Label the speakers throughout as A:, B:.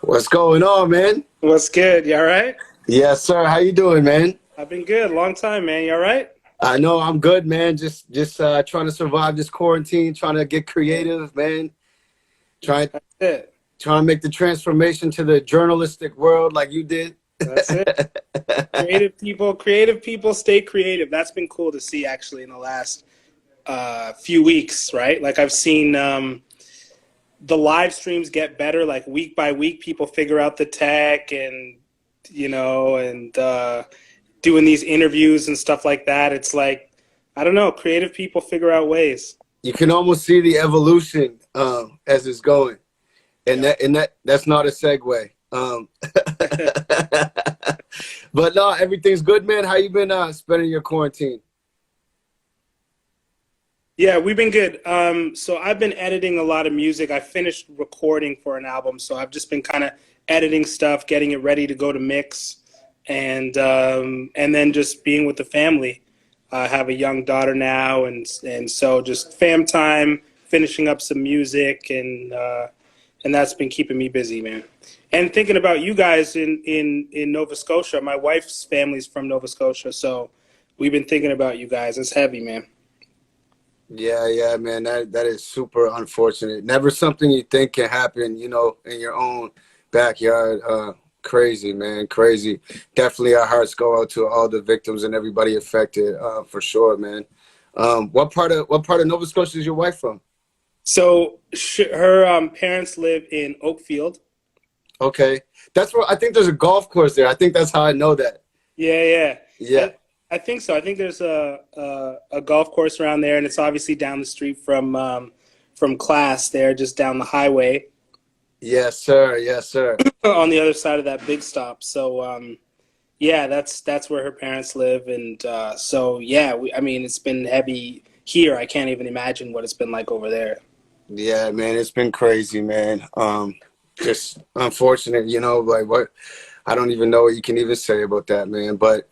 A: What's going on, man?
B: What's good? You all right?
A: Yes, sir. How you doing, man?
B: I've been good. Long time, man. You all right?
A: I know I'm good, man. Just trying to survive this quarantine, trying to get creative, man. Trying
B: That's it.
A: trying to make the transformation to the journalistic world like you did.
B: That's it. Creative people stay creative. That's been cool to see actually in the last few weeks, right? Like I've seen the live streams get better, like week by week. People figure out the tech and doing these interviews and stuff like that. It's like, I don't know, creative people figure out ways.
A: You can almost see the evolution as it's going, and that's not a segue. But no, everything's good, man. How you been spending your quarantine?
B: Yeah, we've been good. So I've been editing a lot of music. I finished recording for an album, so I've just been kind of editing stuff, getting it ready to go to mix, and then just being with the family. I have a young daughter now, and so just fam time, finishing up some music, and that's been keeping me busy, man. And thinking about you guys in Nova Scotia. My wife's family's from Nova Scotia, so we've been thinking about you guys. It's heavy, man.
A: Yeah, man. That is super unfortunate. Never something you think can happen, in your own backyard. Crazy, man. Crazy. Definitely our hearts go out to all the victims and everybody affected, for sure, man. What part of Nova Scotia is your wife from?
B: So her parents live in Oakfield.
A: Okay. That's where I think there's a golf course there. I think that's how I know that.
B: Yeah.
A: Yeah.
B: I think so. I think there's a golf course around there, and it's obviously down the street from Class there, just down the highway.
A: Yes, sir. Yes, sir.
B: On the other side of that big stop. So yeah, that's where her parents live, and so yeah, I mean, it's been heavy here. I can't even imagine what it's been like over there.
A: Yeah, man, it's been crazy, man. Just unfortunate, like what I don't even know what you can even say about that, man. But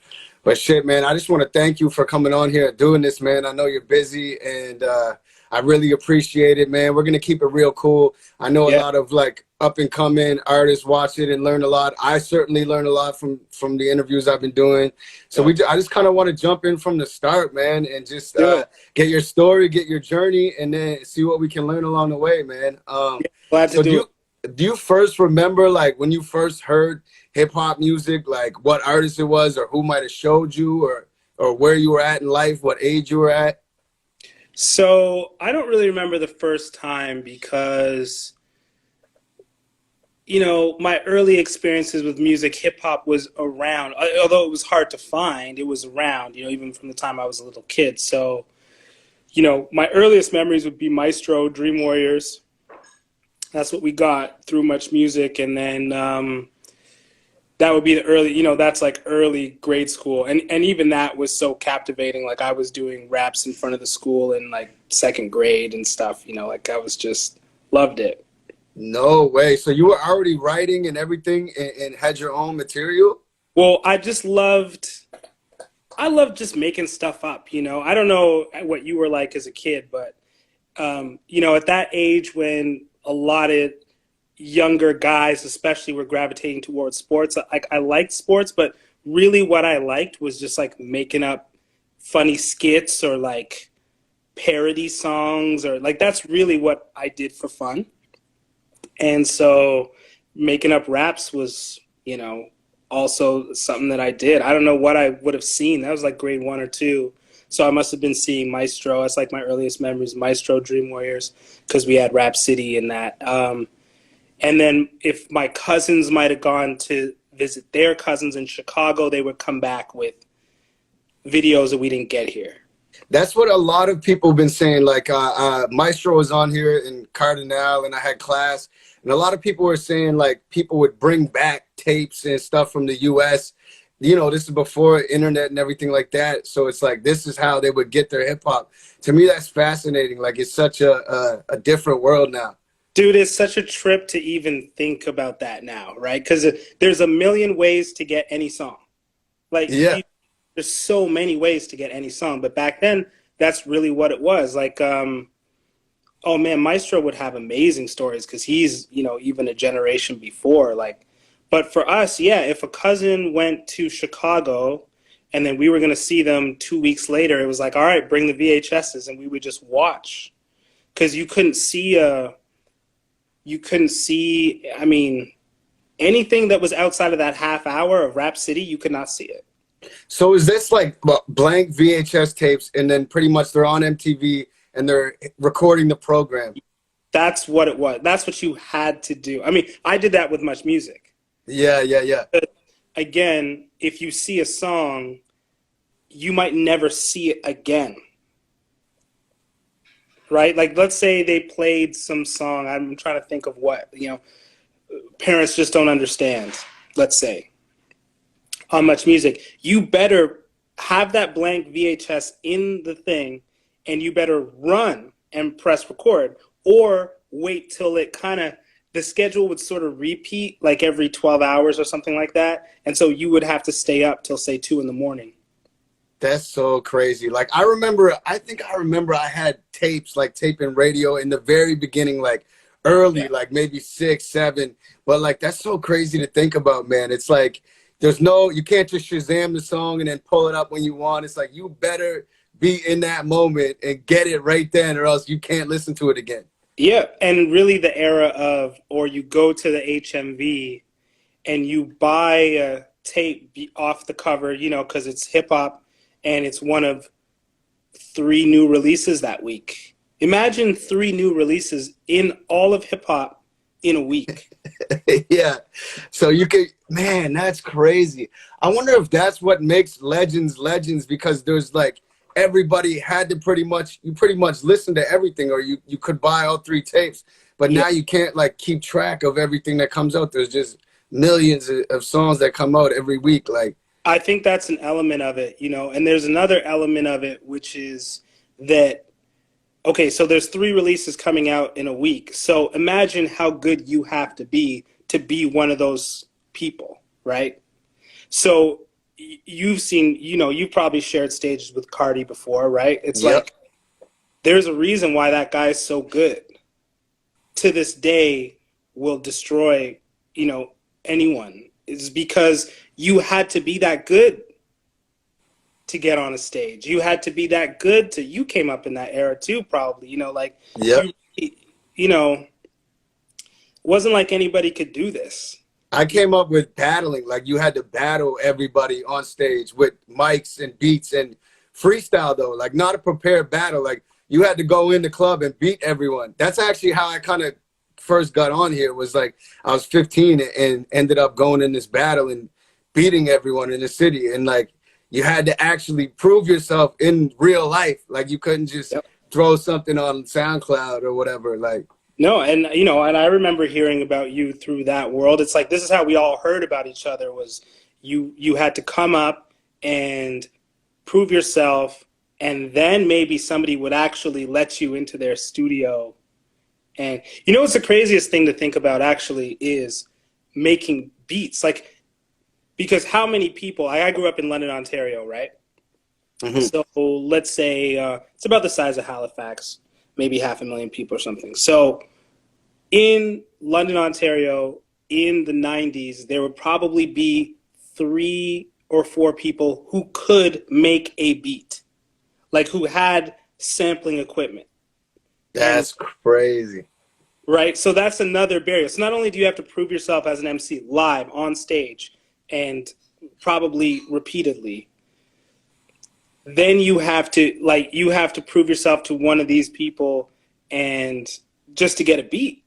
A: shit, man, I just want to thank you for coming on here and doing this, man. I know you're busy, and I really appreciate it, man. We're gonna keep it real cool. I know a lot of like up and coming artists watch it and learn a lot. I certainly learned a lot from the interviews I've been doing. So I just kind of want to jump in from the start, man, and just get your story, get your journey, and then see what we can learn along the way, man.
B: Glad to do it.
A: Do you first remember, like, when you first heard hip-hop music, like what artist it was or who might have showed you or where you were at in life, what age you were at?
B: So I don't really remember the first time because, my early experiences with music, hip-hop was around. Although it was hard to find, it was around, even from the time I was a little kid. So, my earliest memories would be Maestro, Dream Warriors. That's what we got through Much Music, and then that would be the early, that's like early grade school, and even that was so captivating. Like I was doing raps in front of the school in like second grade and stuff. Like I was just loved it.
A: No way. So you were already writing and everything, and had your own material?
B: Well, I loved just making stuff up. I don't know what you were like as a kid, but at that age when a lot of younger guys especially were gravitating towards sports. I liked sports, but really what I liked was just like making up funny skits or like parody songs, or like that's really what I did for fun. And so making up raps was, also something that I did. I don't know what I would have seen. That was like grade 1 or 2. So I must have been seeing Maestro. That's like my earliest memories, Maestro, Dream Warriors, because we had Rap City in that. And then if my cousins might have gone to visit their cousins in Chicago, they would come back with videos that we didn't get here.
A: That's what a lot of people have been saying. Like Maestro was on here in Cardinal, and I had class. And a lot of people were saying like people would bring back tapes and stuff from the U.S., this is before internet and everything like that. So it's like, this is how they would get their hip hop. To me, that's fascinating. Like it's such a different world now.
B: Dude, it's such a trip to even think about that now, right? Because there's a million ways to get any song. Like, there's so many ways to get any song. But back then, that's really what it was. Like, Oh man, Maestro would have amazing stories because he's, even a generation before. Like, but for us, yeah, if a cousin went to Chicago and then we were going to see them 2 weeks later, it was like, all right, bring the VHSs, and we would just watch because I mean, anything that was outside of that half hour of Rap City, you could not see it.
A: So is this like blank VHS tapes, and then pretty much they're on MTV and they're recording the program?
B: That's what it was. That's what you had to do. I mean, I did that with Much Music.
A: Yeah, yeah, yeah.
B: But again, if you see a song, you might never see it again. Right? Like, let's say they played some song. I'm trying to think of what, parents just don't understand, let's say, on Much Music. You better have that blank VHS in the thing, and you better run and press record, or wait till the schedule would sort of repeat like every 12 hours or something like that. And so you would have to stay up till, say, 2 in the morning.
A: That's so crazy. Like I think I remember I had tapes, like taping radio in the very beginning, like early,
B: Yeah.
A: like maybe 6, 7. But like that's so crazy to think about, man. It's like you can't just Shazam the song and then pull it up when you want. It's like you better be in that moment and get it right then, or else you can't listen to it again.
B: Yeah. And really the era of, or you go to the HMV and you buy a tape off the cover, because it's hip hop and it's one of 3 new releases that week. Imagine 3 new releases in all of hip hop in a week.
A: Yeah. So man, that's crazy. I wonder if that's what makes legends legends, because there's like everybody had to pretty much listen to everything, or you could buy all 3 tapes, but
B: Yeah.
A: now you can't like keep track of everything that comes out. There's just millions of songs that come out every week. Like,
B: I think that's an element of it, and there's another element of it, which is that, okay, so there's 3 releases coming out in a week. So imagine how good you have to be one of those people, right? So you've seen, you've probably shared stages with Cardi before, right? It's
A: yep.
B: like, there's a reason why that guy is so good. To this day, will destroy, anyone. It's because you had to be that good to get on a stage. You had to be that good you came up in that era too, probably, like,
A: Yep.
B: it wasn't like anybody could do this.
A: I came up with battling. Like you had to battle everybody on stage with mics and beats and freestyle, though. Like not a prepared battle. Like you had to go in the club and beat everyone. That's actually how I kind of first got on here. Was like I was 15 and ended up going in this battle and beating everyone in the city. And like you had to actually prove yourself in real life. Like you couldn't just throw something on SoundCloud or whatever. Like,
B: no, and and I remember hearing about you through that world. It's like this is how we all heard about each other, was you had to come up and prove yourself, and then maybe somebody would actually let you into their studio. And what's the craziest thing to think about actually is making beats. Like, because how many people, I grew up in London, Ontario, right?
A: mm-hmm.
B: So let's say it's about the size of Halifax, maybe 500,000 people or something. So in London, Ontario, in the 90s, there would probably be 3 or 4 people who could make a beat, like who had sampling equipment.
A: That's crazy.
B: Right? So that's another barrier. So not only do you have to prove yourself as an MC live on stage and probably repeatedly, then you have to prove yourself to one of these people and just to get a beat.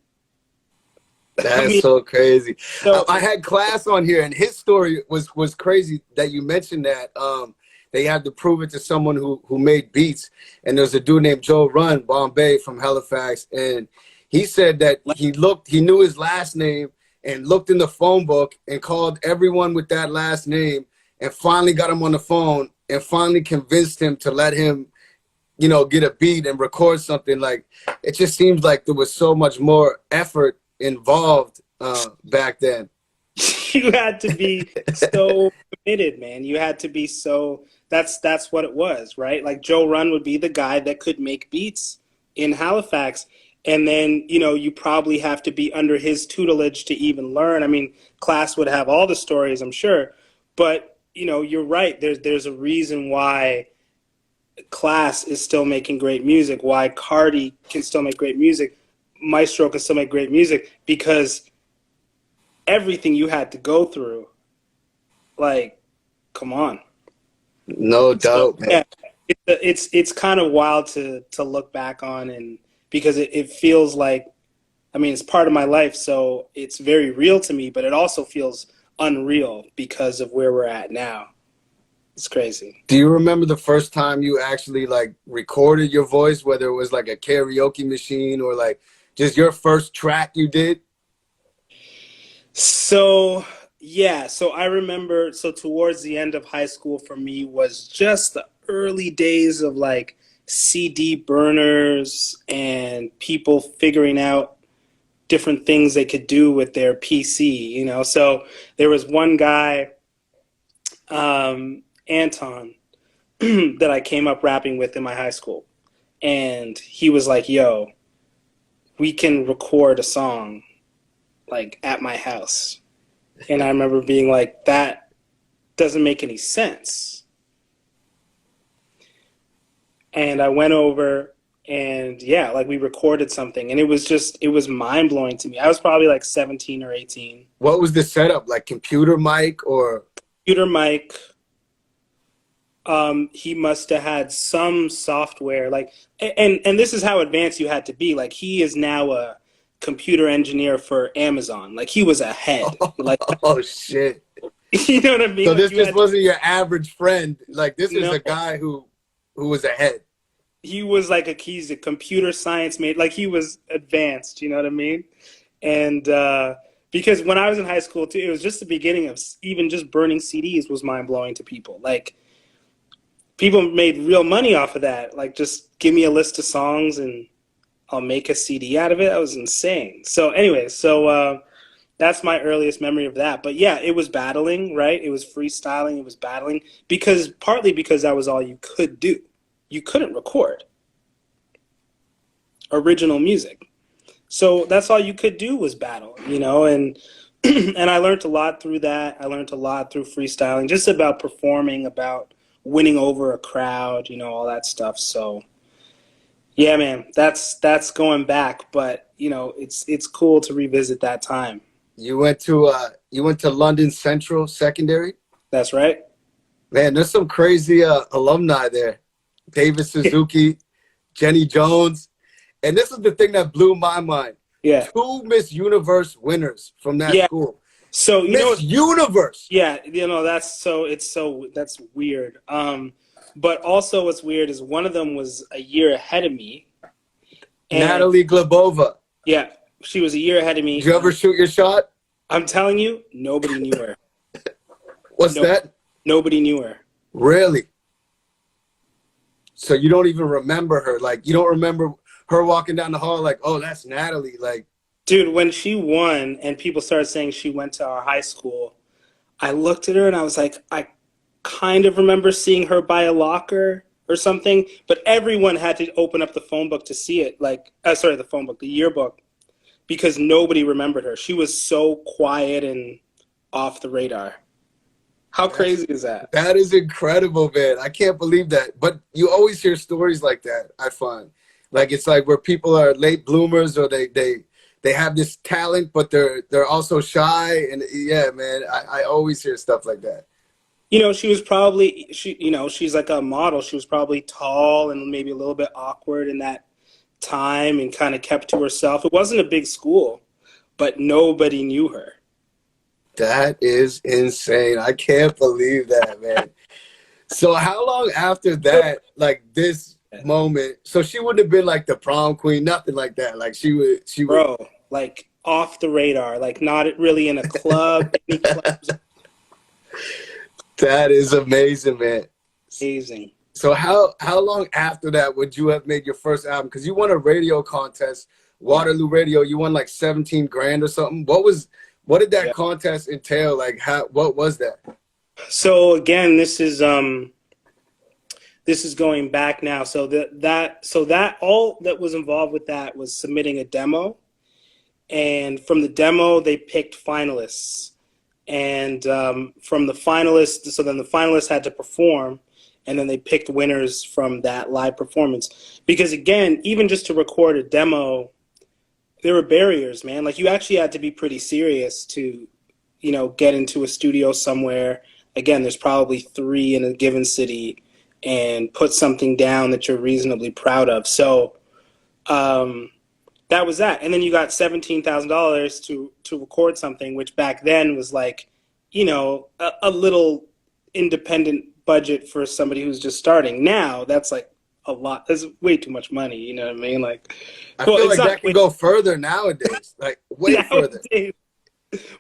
A: That's so crazy.
B: So,
A: I had Class on here, and his story was crazy that you mentioned that. They had to prove it to someone who made beats. And there's a dude named Joe Run, Bombay from Halifax, and he said that he knew his last name and looked in the phone book and called everyone with that last name and finally got him on the phone and finally convinced him to let him, get a beat and record something. Like, it just seems like there was so much more effort involved back then.
B: You had to be so committed, man. You had to be so, that's what it was, right? Like Joe Run would be the guy that could make beats in Halifax. And then, you know, you probably have to be under his tutelage to even learn. I mean, class would have all the stories, I'm sure. But, you know, you're right. There's a reason why Class is still making great music, why Cardi can still make great music, Maestro can still make great music, because everything you had to go through, like, come on.
A: No
B: So
A: doubt, man.
B: yeah, it's kind of wild to look back on, and because it feels like, I mean, it's part of my life, so it's very real to me, but it also feels unreal because of where we're at now. It's crazy.
A: Do you remember the first time you actually like recorded your voice, whether it was like a karaoke machine or like just your first track you did?
B: So yeah, so I remember, so towards the end of high school for me was just the early days of like CD burners and people figuring out different things they could do with their PC, you know. So there was one guy, Anton, that I came up rapping with in my high school. And he was like, yo, we can record a song like at my house. And I remember being like, that doesn't make any sense. And I went over and yeah, like we recorded something and it was mind blowing to me. I was probably like 17 or 18.
A: What was the setup? Like computer mic or?
B: Computer mic. He must have had some software like, and this is how advanced you had to be. Like he is now a computer engineer for Amazon. Like he was ahead. Like,
A: Oh shit.
B: you know what I mean?
A: So
B: Like
A: this
B: you
A: just
B: had,
A: wasn't your average friend. Like this is
B: no,
A: a guy who was ahead.
B: he was like he's a computer science mate. Like he was advanced. You know what I mean? And because when I was in high school too, it was just the beginning of even just burning CDs was mind blowing to people. Like people made real money off of that. Like just give me a list of songs and I'll make a CD out of it. That was insane. So anyway, that's my earliest memory of that. But yeah, it was battling, right? It was freestyling. It was battling because partly because that was all you could do. You couldn't record original music. So that's all you could do was battle, you know, and and I learned a lot through that. I learned a lot through freestyling, just about performing, about winning over a crowd, you know, all that stuff. So yeah, man, that's going back, but you know, it's cool to revisit that time.
A: You went to London Central Secondary?
B: That's right.
A: Man, there's some crazy alumni there. David Suzuki, Jenny Jones. And this is the thing that blew my mind.
B: Yeah.
A: 2 Miss Universe winners from that
B: Yeah.
A: school.
B: So you know,
A: Miss Universe.
B: yeah, you know, that's weird. But also what's weird is one of them was a year ahead of me. And
A: Natalie Glebova.
B: yeah, she was a year ahead of me.
A: Did you ever shoot your shot?
B: I'm telling you, nobody knew her.
A: What's that?
B: Nobody knew her.
A: Really? So you don't even remember her? Like, you don't remember her walking down the hall like, oh, that's Natalie. Like,
B: Dude, when she won and people started saying she went to our high school, I looked at her and I was like, I kind of remember seeing her by a locker or something, but everyone had to open up the phone book to see it. Like, sorry, the phone book, the yearbook, because nobody remembered her. She was so quiet and off the radar. How crazy is that?
A: that is incredible, man. I can't believe that. But you always hear stories like that, I find. Like, it's like where people are late bloomers or they have this talent, but they're also shy. And yeah, man, I always hear stuff like that.
B: You know, you know, she's like a model. She was probably tall and maybe a little bit awkward in that time and kind of kept to herself. It wasn't a big school, but nobody knew her.
A: That is insane. I can't believe that, man. So how long after that, like this moment, so she wouldn't have been like the prom queen, nothing like that. Like she would.
B: Bro, like off the radar, like not really in a club. Any clubs.
A: That is amazing, man.
B: Amazing.
A: So how long after that would you have made your first album? Because you won a radio contest, Waterloo Radio. You won like 17 grand or something. What did that contest entail? Like what was that?
B: So again, this this is going back now. So that all that was involved with that was submitting a demo, and from the demo they picked finalists, and from the finalists, so then the finalists had to perform, and then they picked winners from that live performance. Because again, even just to record a demo, there were barriers, man. Like, you actually had to be pretty serious to, get into a studio somewhere. Again, there's probably 3 in a given city, and put something down that you're reasonably proud of. So that was that. And then you got $17,000 to record something, which back then was like, a little independent budget for somebody who's just starting. Now that's like a lot. That's way too much money. You know what I mean? Like,
A: I feel like that can go further nowadays. Like, way further.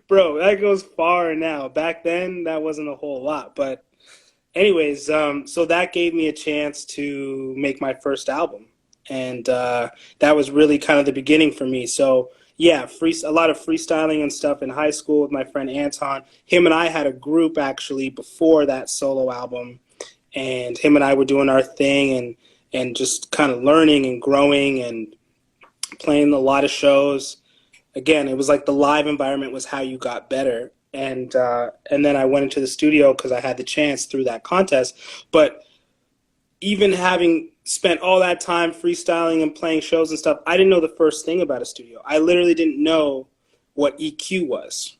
B: Bro, that goes far now. Back then, that wasn't a whole lot. But anyways, so that gave me a chance to make my first album. And that was really kind of the beginning for me. So yeah, a lot of freestyling and stuff in high school with my friend Anton. Him and I had a group actually before that solo album. And him and I were doing our thing and just kind of learning and growing and playing a lot of shows. Again, it was like the live environment was how you got better. And then I went into the studio because I had the chance through that contest. But even having spent all that time freestyling and playing shows and stuff, I didn't know the first thing about a studio. I literally didn't know what EQ was.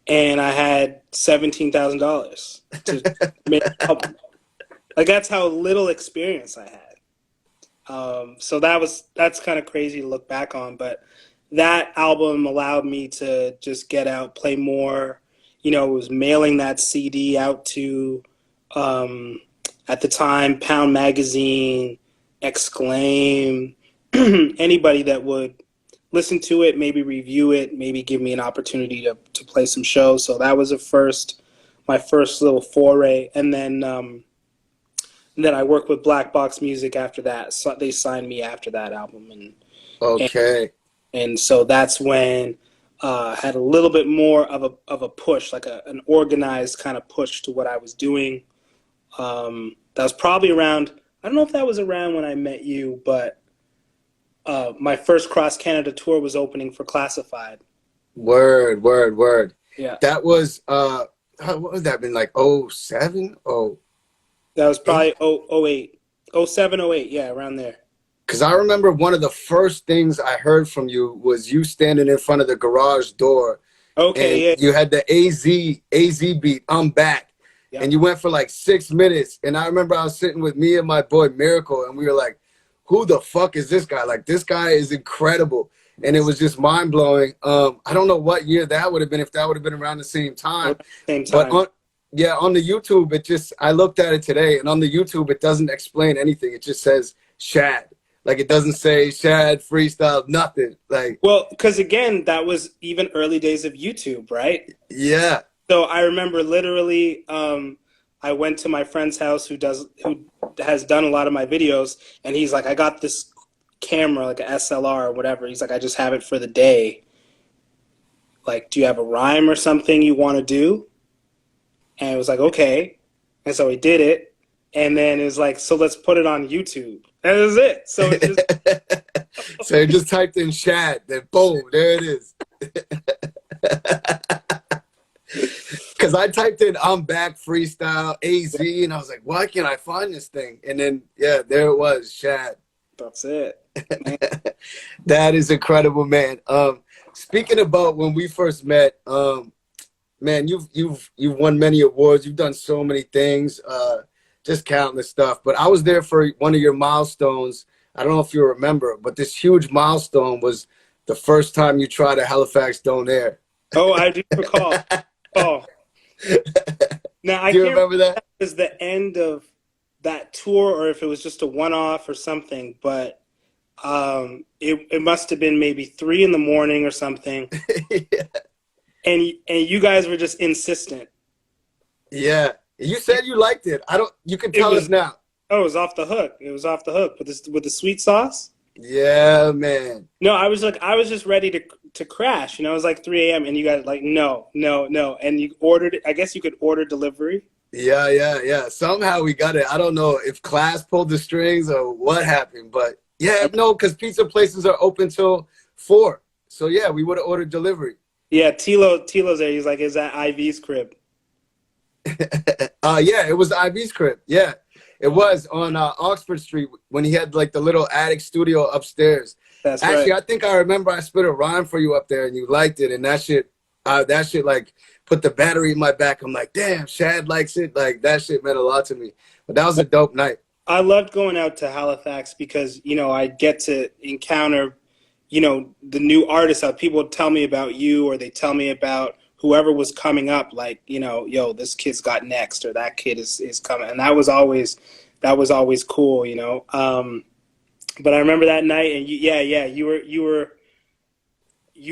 B: And I had $17,000 to make an album. Like, that's how little experience I had. So that's kind of crazy to look back on. But that album allowed me to just get out, play more. It was mailing that CD out to, at the time, Pound Magazine, Exclaim, anybody that would listen to it, maybe review it, maybe give me an opportunity to play some shows. So that was my first little foray. And then I worked with Black Box Music after that. So they signed me after that album.
A: Okay.
B: And so that's when I had a little bit more of a push, like an organized kind of push to what I was doing. That was probably around, I don't know if that was around when I met you, but my first cross Canada tour was opening for Classified.
A: Word.
B: Yeah.
A: That was, what would that been, like 07?
B: That was probably 08. 07, 08, yeah, around there.
A: Because I remember one of the first things I heard from you was you standing in front of the garage door.
B: Okay,
A: and you had the AZ beat, I'm Back. Yep. And you went for like 6 minutes. And I remember I was sitting with me and my boy Miracle, and we were like, who the fuck is this guy? Like, this guy is incredible. And it was just mind blowing. I don't know what year that would have been, if that would have been around the same time. But on the YouTube, I looked at it today, and on the YouTube, it doesn't explain anything. It just says Shad. Like, it doesn't say Shad, freestyle, nothing. Like,
B: well, because again, that was even early days of YouTube, right?
A: Yeah.
B: So I remember literally, I went to my friend's house who has done a lot of my videos, and he's like, I got this camera, like an SLR or whatever. He's like, I just have it for the day. Like, do you have a rhyme or something you want to do? And it was like, okay. And so he did it. And then it was like, so let's put it on YouTube. And that was it. So it just
A: so you just typed in Shad, then boom, there it is. Because I typed in I'm Back freestyle AZ, and I was like, why can't I find this thing? And then, yeah, there it was, Shad.
B: That's it.
A: That is incredible, man. Speaking about when we first met, man, you've won many awards. You've done so many things, just countless stuff. But I was there for one of your milestones. I don't know if you remember, but this huge milestone was the first time you tried a Halifax Donaire.
B: Oh, I do recall. Oh. Now, I
A: do you
B: can't
A: remember that?
B: It was the end of that tour, or if it was just a one-off or something, but it must have been maybe 3 a.m. or something.
A: Yeah.
B: And you guys were just insistent.
A: Yeah. You said you liked it. You can tell us now.
B: Oh, it was off the hook. It was off the hook with the sweet sauce.
A: Yeah, man.
B: No, I was just ready to crash. It was like 3 a.m. and you guys like, no. And you ordered it. I guess you could order delivery.
A: Yeah, yeah, yeah. Somehow we got it. I don't know if class pulled the strings or what happened, but yeah, no, because pizza places are open till 4. So yeah, we would have ordered delivery.
B: Yeah, Tilo's there. He's like, is that Ivy's crib?
A: Yeah, it was Ivy's crib. Yeah, it was on Oxford Street when he had like the little attic studio upstairs.
B: That's right.
A: Actually, I think I remember I spit a rhyme for you up there and you liked it, and that shit like put the battery in my back. I'm like, damn, Shad likes it. Like that shit meant a lot to me. But that was a dope night.
B: I loved going out to Halifax because, I get to encounter, the new artists. How people tell me about you, or they tell me about whoever was coming up, like, yo, this kid's got next, or that kid is coming. And that was always cool. But I remember that night, and yeah, you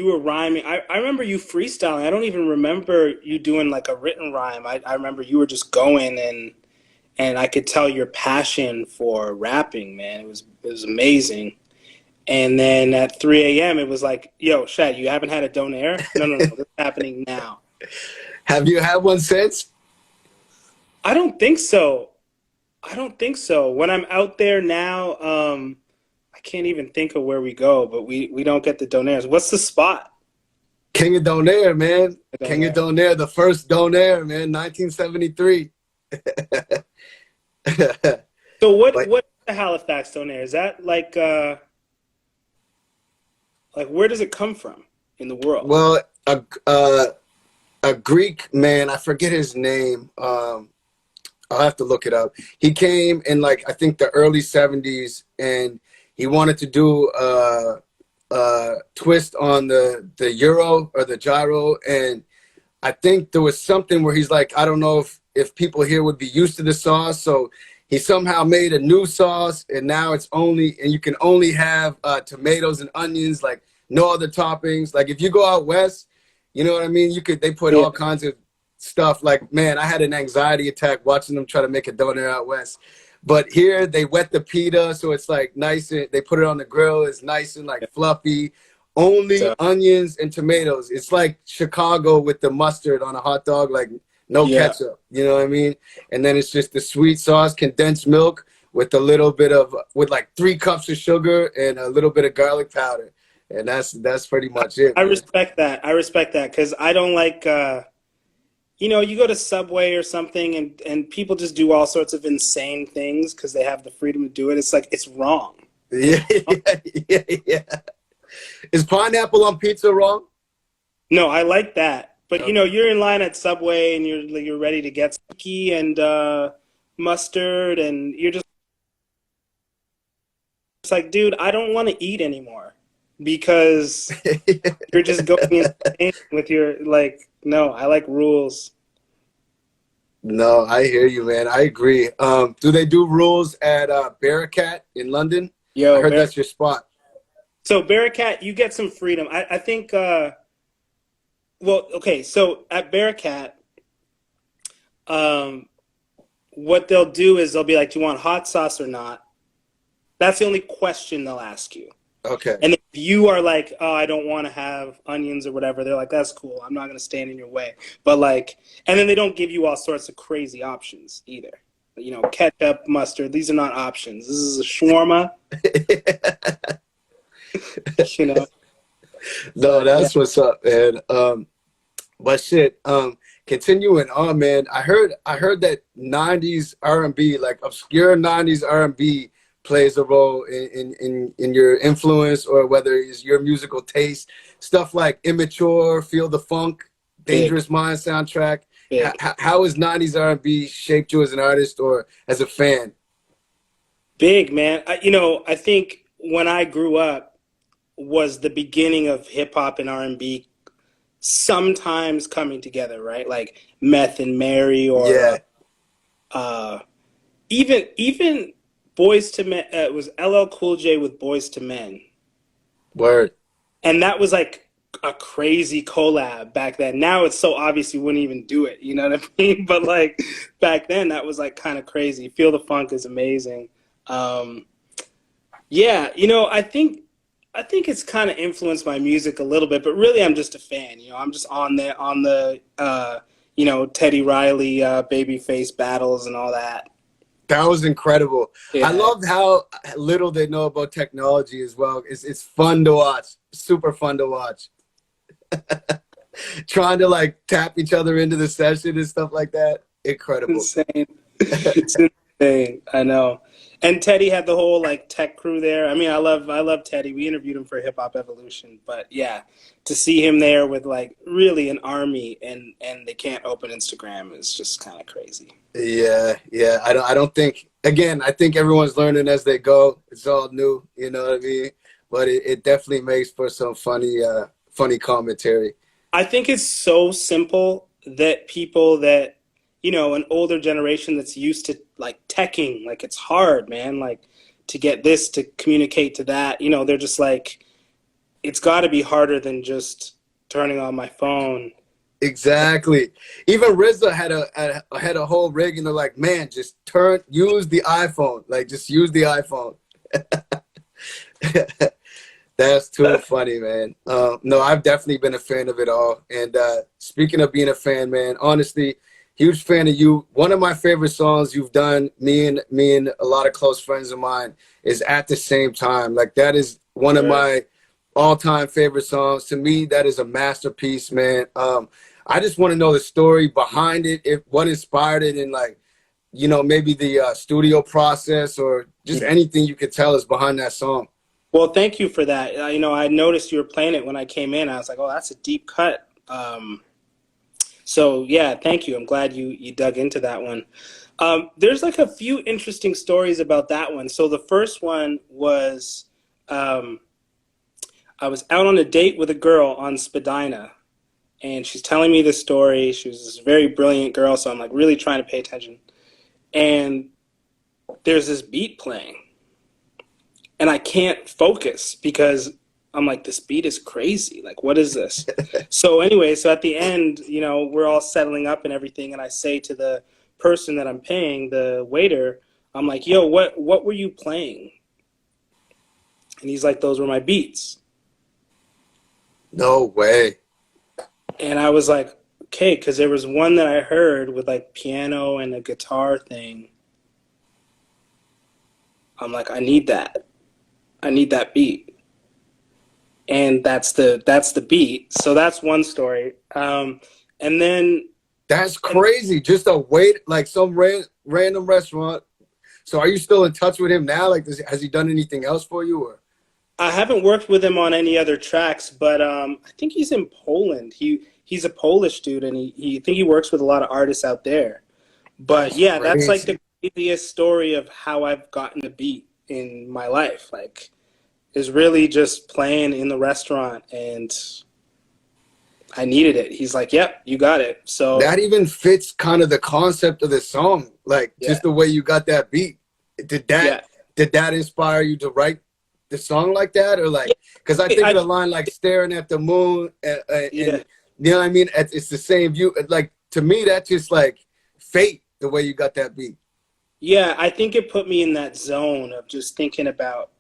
B: were rhyming. I remember you freestyling. I don't even remember you doing like a written rhyme. I remember you were just going, and I could tell your passion for rapping, man. It was amazing. And then at 3 a.m., it was like, yo, Shad, you haven't had a Donaire? No, this is happening now.
A: Have you had one since?
B: I don't think so. I don't think so. When I'm out there now, I can't even think of where we go, but we don't get the Donaires. What's the spot?
A: King of Donaire, man.
B: The
A: King of
B: Donaire.
A: Donaire, the first Donaire, man, 1973.
B: So what
A: But
B: what is the Halifax Donaire? Is that like where does it come from in the world?
A: well, a Greek man, I forget his name. I'll have to look it up. He came in like I think the early 70s, and he wanted to do a twist on the euro or the gyro, and I think there was something where he's like, I don't know if people here would be used to the sauce, so he somehow made a new sauce, and now you can only have tomatoes and onions, like no other toppings. Like if you go out west, you know what I mean? They put
B: Yeah.
A: all kinds of stuff. Like, man, I had an anxiety attack watching them try to make a doner out west. But here they wet the pita, so it's like nice, and they put it on the grill. It's nice and like fluffy. Only
B: So
A: onions and tomatoes. It's like Chicago with the mustard on a hot dog, like no
B: yeah.
A: ketchup. You know what I mean? And then it's just the sweet sauce, condensed milk with a little bit of with like 3 cups of sugar and a little bit of garlic powder. And that's pretty much it,
B: I
A: man.
B: respect that. I respect that because I don't like you go to Subway or something, and people just do all sorts of insane things because they have the freedom to do it. It's like it's wrong.
A: Yeah, yeah, yeah, yeah. Is pineapple on pizza wrong?
B: No, I like that. But
A: Okay.
B: you're in line at Subway and you're ready to get sticky and mustard, and you're just it's like, dude, I don't want to eat anymore because you're just going insane with your like. No, I like rules.
A: No, I hear you, man. I agree. Do they do rules at Bearcat in London? I
B: Yo,
A: heard that's your spot.
B: so Bearcat, you get some freedom. I think. Well, okay. So at Bearcat, um, what they'll do is they'll be like, "Do you want hot sauce or not?" That's the only question they'll ask you.
A: Okay.
B: And if you are like, "Oh, I don't want to have onions or whatever," they're like, "That's cool. I'm not going to stand in your way." But like, and then they don't give you all sorts of crazy options either. Ketchup, mustard. These are not options. This is a shawarma. You know.
A: No,
B: But yeah.
A: that's what's up, man. But shit, continuing on, man. I heard that 90s R&B, like obscure 90s R&B plays a role in your influence, or whether it's your musical taste. Stuff like Immature, Feel the Funk,
B: Big,
A: Dangerous Mind soundtrack.
B: big,
A: How has 90s R&B shaped you as an artist or as a fan?
B: big, man. I think when I grew up was the beginning of hip hop and R&B sometimes coming together, right? Like Meth and Mary, or
A: Yeah,
B: uh, even Boys to Men. It was LL Cool J with Boys to Men,
A: word.
B: and that was like a crazy collab back then. Now it's so obvious you wouldn't even do it. You know what I mean? But like back then, that was like kind of crazy. Feel the Funk is amazing. Um, yeah, I think it's kind of influenced my music a little bit, but really I'm just a fan. I'm just on the you know, Teddy Riley, babyface battles and all that.
A: That was incredible. I
B: Yeah.
A: loved how little they know about technology as well. It's fun to watch. Super fun to watch. Trying to like tap each other into the session and stuff like that. Incredible.
B: Insane. It's insane. I know. And Teddy had the whole like tech crew there. I mean, I love Teddy. We interviewed him for Hip Hop Evolution, but yeah, to see him there with like really an army and they can't open Instagram is just kind of crazy.
A: Yeah, yeah. I don't think, again, I think everyone's learning as they go. It's all new, you know what I mean? But it definitely makes for some funny commentary.
B: I think it's so simple that people that, you know, an older generation that's used to like teching, like it's hard, man, like to get this to communicate to that, you know, they're just like, it's got to be harder than just turning on my phone.
A: Exactly. Even RZA had a whole rig, and they're like, man, just use the iPhone. Like, just use the iPhone. That's too funny, man. No, I've definitely been a fan of it all. And speaking of being a fan, man, honestly, huge fan of you. One of my favorite songs you've done, me and a lot of close friends of mine, is At the Same Time. Like, that is one of my all-time favorite songs. To me, that is a masterpiece, man. I just want to know the story behind it, what inspired it, and like, you know, maybe the studio process or just anything you could tell us behind that song.
B: Well, thank you for that. You know, I noticed you were playing it when I came in. I was like, oh, that's a deep cut. So yeah, thank you. I'm glad you dug into that one. There's like a few interesting stories about that one. So the first one was I was out on a date with a girl on Spadina, and she's telling me this story. She was this very brilliant girl, so I'm like really trying to pay attention. And there's this beat playing, and I can't focus because I'm like, this beat is crazy. Like, what is this? So anyway, so at the end, you know, we're all settling up and everything, and I say to the person that I'm paying, the waiter, I'm like, yo, what were you playing? And he's like, those were my beats.
A: No way.
B: And I was like, okay, because there was one that I heard with like piano and a guitar thing. I'm like, I need that. I need that beat. And that's the beat. So that's one story. And then
A: That's crazy. Just a wait, like some random restaurant. So are you still in touch with him now? Like, has he done anything else for you? Or
B: I haven't worked with him on any other tracks, but I think he's in Poland. He's a Polish dude, and I think he works with a lot of artists out there. But yeah, that's like the craziest story of how I've gotten the beat in my life. Like, is really just playing in the restaurant, and I needed it. He's like, yep, you got it. So
A: that even fits kind of the concept of the song, like just the way you got that beat. Did that inspire you to write the song like that, or like? Because I think of the line like staring at the moon, and you know what I mean. It's the same view. Like, to me, that's just like fate. The way you got that beat.
B: Yeah, I think it put me in that zone of just thinking about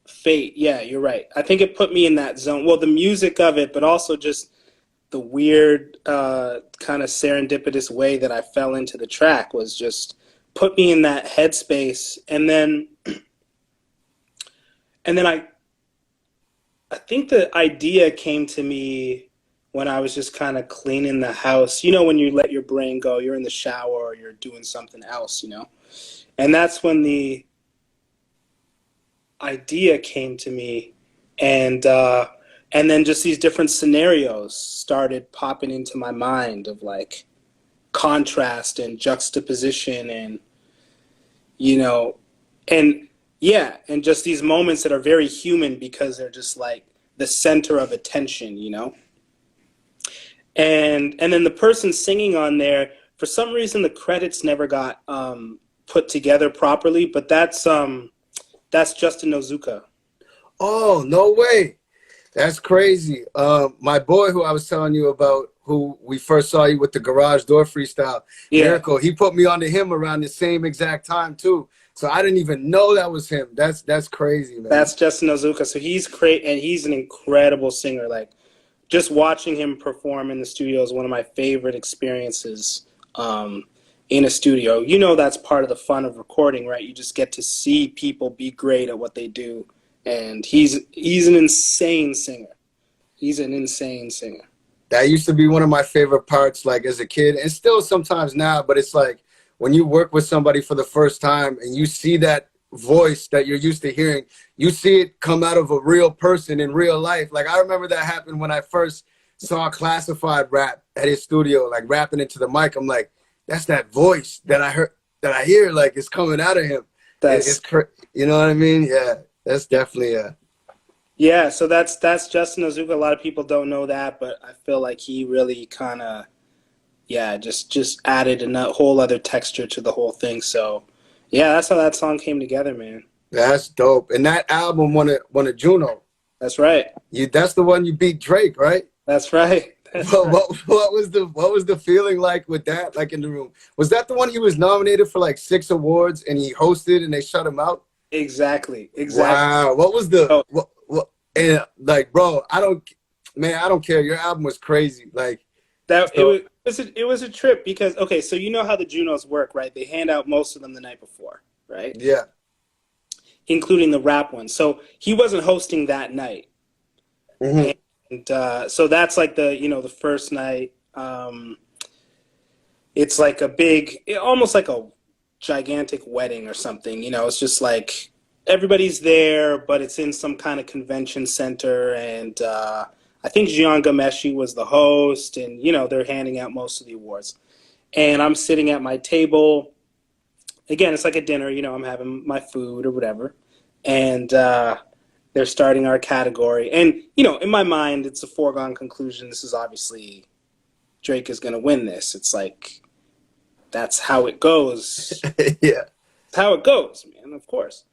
B: fate. Yeah, you're right. I think it put me in that zone. Well, the music of it, but also just the weird kind of serendipitous way that I fell into the track was just put me in that headspace. And then I think the idea came to me when I was just kind of cleaning the house. You know, when you let your brain go, you're in the shower or you're doing something else, you know? And that's when the idea came to me. And then just these different scenarios started popping into my mind of like contrast and juxtaposition and, you know, and yeah, and just these moments that are very human because they're just like the center of attention, you know? And then the person singing on there, for some reason, the credits never got put together properly, but that's Justin Nozuka.
A: Oh, no way. That's crazy. My boy who I was telling you about, who we first saw you with the Garage Door freestyle, Miracle, he put me onto him around the same exact time too. So I didn't even know that was him. That's crazy, man.
B: That's Justin Nozuka. So he's great, and he's an incredible singer. Like, just watching him perform in the studio is one of my favorite experiences in a studio. You know, that's part of the fun of recording, right? You just get to see people be great at what they do. And he's an insane singer. He's an insane singer.
A: That used to be one of my favorite parts, like as a kid, and still sometimes now. But it's like when you work with somebody for the first time and you see that voice that you're used to hearing, you see it come out of a real person in real life. Like I remember that happened when I first saw Classified rap at his studio, like rapping into the mic. I'm like, that's that voice that I heard, that I hear, like it's coming out of him.
B: That's
A: You know what I mean? Yeah, that's definitely
B: Yeah, so that's Justin Azuka. A lot of people don't know that, but I feel like he really kind of, yeah, just added a whole other texture to the whole thing. So, yeah, that's how that song came together, man.
A: that's dope. And that album won a Juno.
B: That's right.
A: That's the one you beat Drake, right?
B: That's right. That's
A: What,
B: right.
A: what was the feeling like with that, like in the room? Was that the one he was nominated for like 6 awards and he hosted and they shut him out?
B: Exactly.
A: Wow. What was the
B: So,
A: what and like, bro, I don't care. Your album was crazy. Like
B: that
A: so
B: it was a trip because okay, so you know how the Junos work, right? They hand out most of them the night before, right?
A: yeah.
B: Including the rap ones. So he wasn't hosting that night.
A: Hmm.
B: And so that's like the first night. It's like almost like a gigantic wedding or something. You know, it's just like everybody's there, but it's in some kind of convention center. And I think Gian Gameshi was the host, and they're handing out most of the awards. And I'm sitting at my table. Again, it's like a dinner. I'm having my food or whatever, and they're starting our category. And in my mind, it's a foregone conclusion. This is obviously Drake is going to win this. It's like that's how it goes.
A: Yeah.
B: It's how it goes, man. Of course.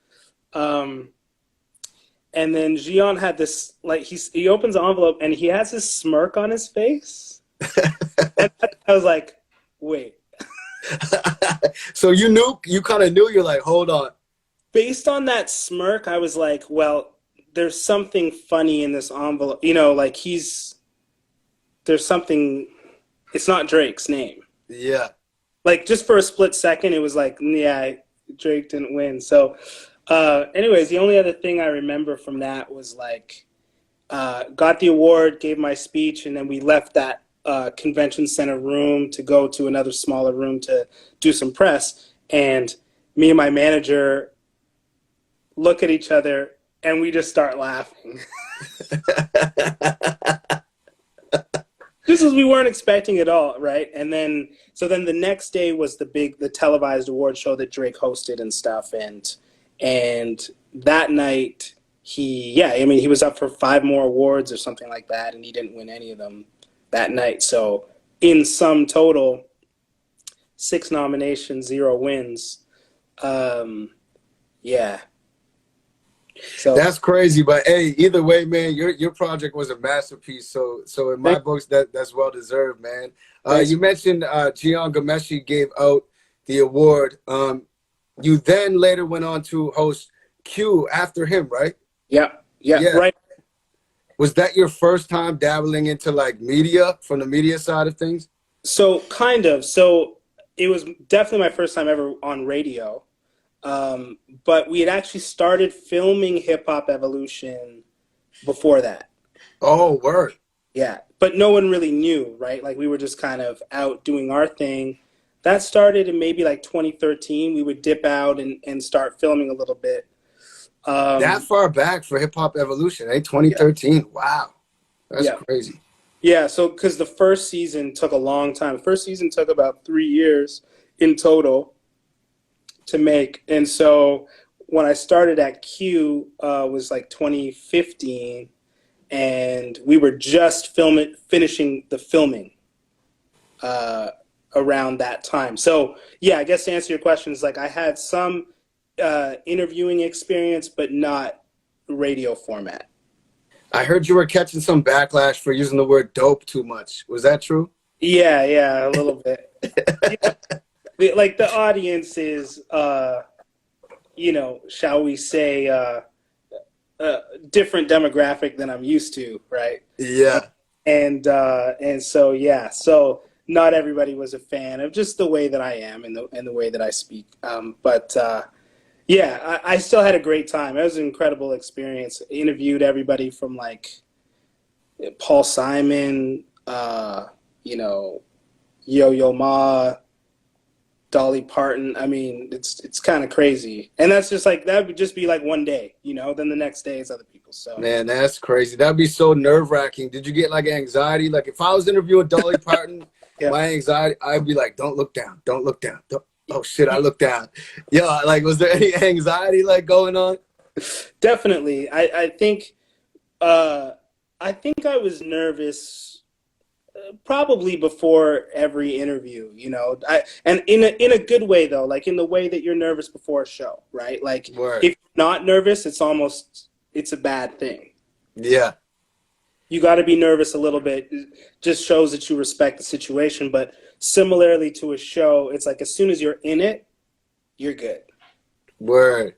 B: And then Gian had this, like, he opens the envelope and he has this smirk on his face. And I was like, wait.
A: So you kind of knew, you're like, hold on.
B: Based on that smirk, I was like, well, there's something funny in this envelope. Like there's something, it's not Drake's name.
A: Yeah.
B: Like just for a split second, it was like, yeah, Drake didn't win. So anyways, the only other thing I remember from that was like, got the award, gave my speech, and then we left that convention center room to go to another smaller room to do some press. And me and my manager look at each other and we just start laughing. Just as we weren't expecting it all, right? And then the next day was the televised award show that Drake hosted and stuff. And that night he was up for 5 more awards or something like that, and he didn't win any of them that night. So in sum total, 6 nominations, 0 wins. Yeah. So
A: That's crazy, but hey, either way, man, your project was a masterpiece. So in my books, that's well deserved, man. You mentioned Gian Gameshi gave out the award. You then later went on to host Q after him, right?
B: yeah, right.
A: Was that your first time dabbling into like media, from the media side of things?
B: So kind of. So it was definitely my first time ever on radio. But we had actually started filming Hip Hop Evolution before that.
A: Oh, word.
B: Yeah, but no one really knew, right? Like we were just kind of out doing our thing. That started in maybe like 2013. We would dip out and start filming a little bit.
A: That far back for Hip Hop Evolution, 2013. Yeah. Wow. That's crazy.
B: Yeah, so because the first season took a long time. The first season took about 3 years in total to make. And so when I started at Q was like 2015, and we were just finishing the filming around that time. So yeah, I guess to answer your question, is like I had some interviewing experience, but not radio format.
A: I heard you were catching some backlash for using the word dope too much. Was that true?
B: Yeah, a little bit. Like the audience is, shall we say, different demographic than I'm used to, right?
A: Yeah.
B: And so yeah, so not everybody was a fan of just the way that I am and the way that I speak. But yeah, I still had a great time. It was an incredible experience. Interviewed everybody from like Paul Simon, you know, Yo Yo Ma, Dolly Parton. I mean, it's kind of crazy, and that's just like that would just be like one day, you know. Then the next day is other people. So
A: Man, that's crazy. That'd be so nerve-wracking. Did you get like anxiety? Like if I was interviewing Dolly Parton,
B: yeah,
A: my anxiety, I'd be like, don't look down. Don't look down. Don't, oh shit, I looked down. Yeah, like was there any anxiety like going on?
B: definitely. I think I was nervous probably before every interview, you know. And in a good way though, like in the way that you're nervous before a show, right? Like
A: Word.
B: if you're not nervous, it's a bad thing.
A: Yeah.
B: You got to be nervous a little bit. It just shows that you respect the situation. But similarly to a show, it's like as soon as you're in it, you're good.
A: Word.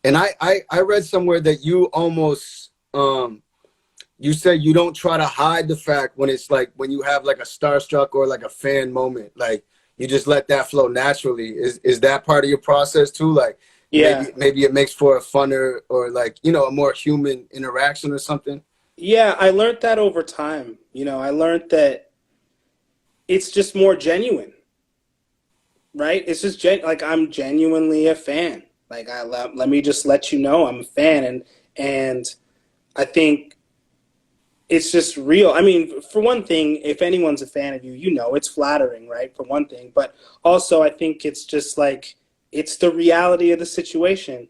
A: And I read somewhere that you almost you said you don't try to hide the fact when it's like when you have like a starstruck or like a fan moment, like you just let that flow naturally. Is that part of your process too? Like
B: Yeah.
A: maybe it makes for a funner or like, you know, a more human interaction or something.
B: Yeah, I learned that over time. You know, I learned that it's just more genuine, right? It's just like I'm genuinely a fan. Like let me just let you know I'm a fan and I think it's just real. I mean, for one thing, if anyone's a fan of you, you know, it's flattering, right? For one thing, but also I think it's just like it's the reality of the situation.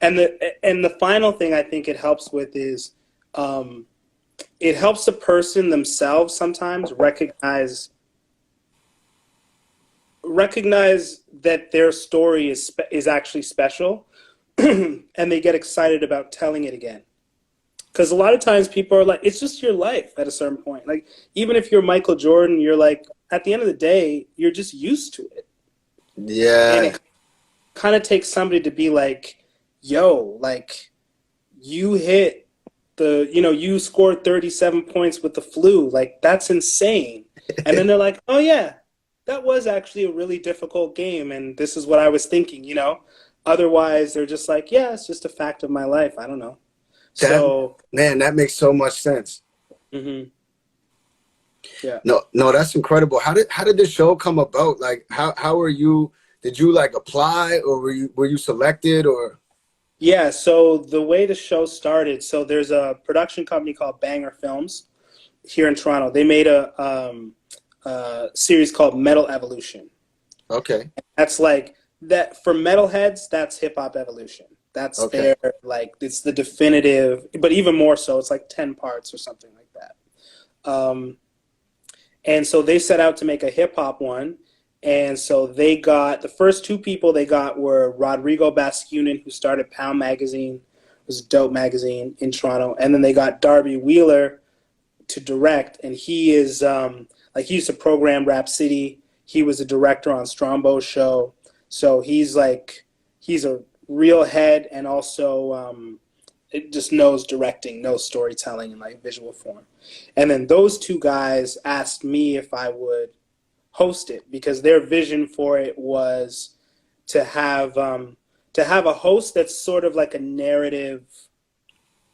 B: And the final thing I think it helps with is it helps the person themselves sometimes recognize that their story is actually special and they get excited about telling it again. Because a lot of times people are like, it's just your life at a certain point. Like, even if you're Michael Jordan, you're like, at the end of the day, you're just used to it. And
A: Yeah.
B: it kind of takes somebody to be like, yo, like, you hit you scored 37 points with the flu. Like, that's insane. And then they're like, oh, yeah, that was actually a really difficult game. And this is what I was thinking, you know? Otherwise, they're just like, yeah, it's just a fact of my life. I don't know.
A: That
B: So,
A: man, that makes so much sense.
B: mhm, yeah.
A: No, that's incredible. How did the show come about? Like how are you did you like apply or were you selected or
B: Yeah, so the way the show started, so there's a production company called Banger Films here in Toronto. They made a series called Metal Evolution.
A: okay.
B: That's like that for metalheads, that's hip hop evolution. That's
A: Okay.
B: their like it's the definitive, but even more so, it's like 10 parts or something like that. And so they set out to make a hip hop one. And so they got the first two people they got were Rodrigo Baskunin, who started Pound Magazine, it was a dope magazine in Toronto, and then they got Darby Wheeler to direct, and he is like he used to program Rap City. He was a director on Strombo's show, so he's a real head, and also it just knows directing, knows storytelling in like visual form. And then those two guys asked me if I would host it because their vision for it was to have a host that's sort of like a narrative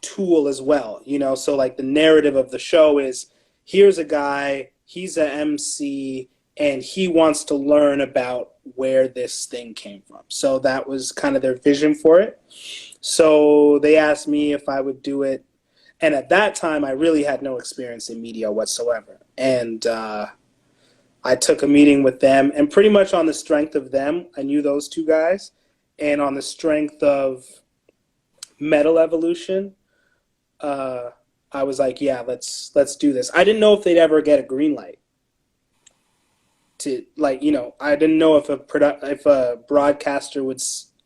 B: tool as well, you know. So like the narrative of the show is here's a guy, he's a MC, and he wants to learn about where this thing came from. So that was kind of their vision for it. So they asked me if I would do it, and at that time I really had no experience in media whatsoever, and I took a meeting with them, and pretty much on the strength of them, I knew those two guys, and on the strength of Metal Evolution, I was like, yeah, let's do this. I didn't know if they'd ever get a green light to like, you know, I didn't know if a broadcaster would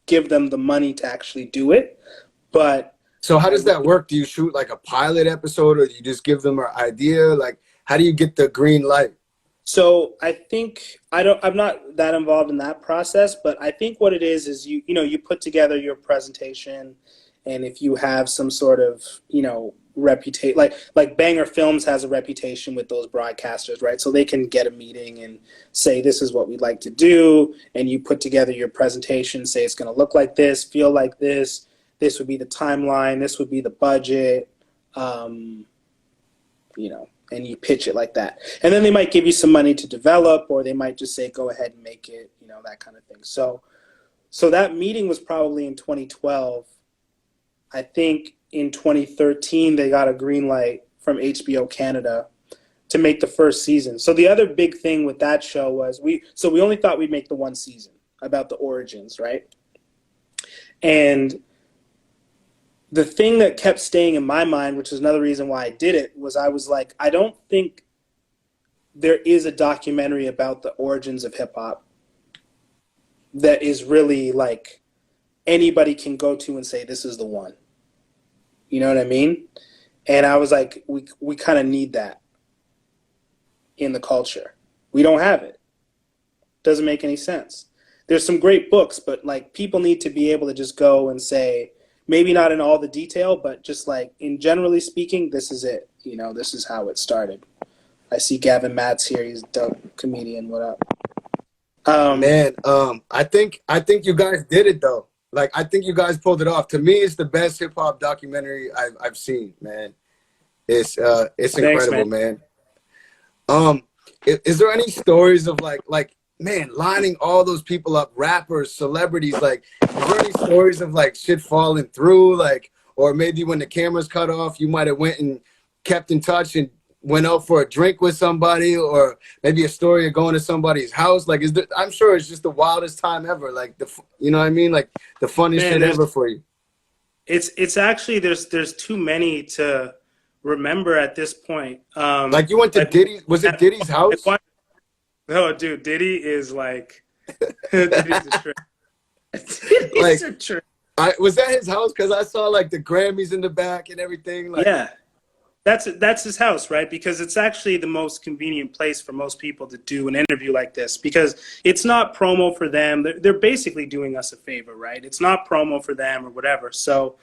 B: give them the money to actually do it, but
A: So how does that work? Do you shoot like a pilot episode or do you just give them an idea? Like how do you get the green light?
B: so I think I'm not that involved in that process, but I think what it is you put together your presentation, and if you have some sort of, you know, reputation. Like Banger Films has a reputation with those broadcasters, right? So they can get a meeting and say, this is what we'd like to do, and you put together your presentation, say it's going to look like this, feel like this would be the timeline, this would be the budget, you know, and you pitch it like that. And then they might give you some money to develop, or they might just say, go ahead and make it, you know, that kind of thing. So that meeting was probably in 2012. I think in 2013, they got a green light from HBO Canada to make the first season. So the other big thing with that show was we only thought we'd make the one season about the origins, right? And the thing that kept staying in my mind, which is another reason why I did it, was I was like, I don't think there is a documentary about the origins of hip hop that is really like anybody can go to and say, this is the one. You know what I mean? And I was like, we kind of need that in the culture. We don't have it. Doesn't make any sense. There's some great books, but like people need to be able to just go and say, maybe not in all the detail, but just like in generally speaking, this is it. You know, this is how it started. I see Gavin Mad's here. He's a dope comedian. What up?
A: Man, I think you guys did it though. Like, I think you guys pulled it off. To me, it's the best hip hop documentary I've seen, man. It's incredible, man. Is there any stories of like man, lining all those people up, rappers, celebrities, like, is there any stories of like shit falling through, like, or maybe when the cameras cut off, you might have went and kept in touch and went out for a drink with somebody, or maybe a story of going to somebody's house? Like, I'm sure it's just the wildest time ever. Like, you know what I mean? Like the funniest shit ever for you.
B: It's actually, there's too many to remember at this point.
A: Like, you went to Diddy, was it Diddy's house?
B: No, dude, Diddy is like, Diddy's a trip. Diddy's a trip.
A: Was that his house? Because I saw like the Grammys in the back and everything. Like,
B: yeah, that's his house, right? Because it's actually the most convenient place for most people to do an interview like this, because it's not promo for them. They're basically doing us a favor, right? It's not promo for them or whatever. So,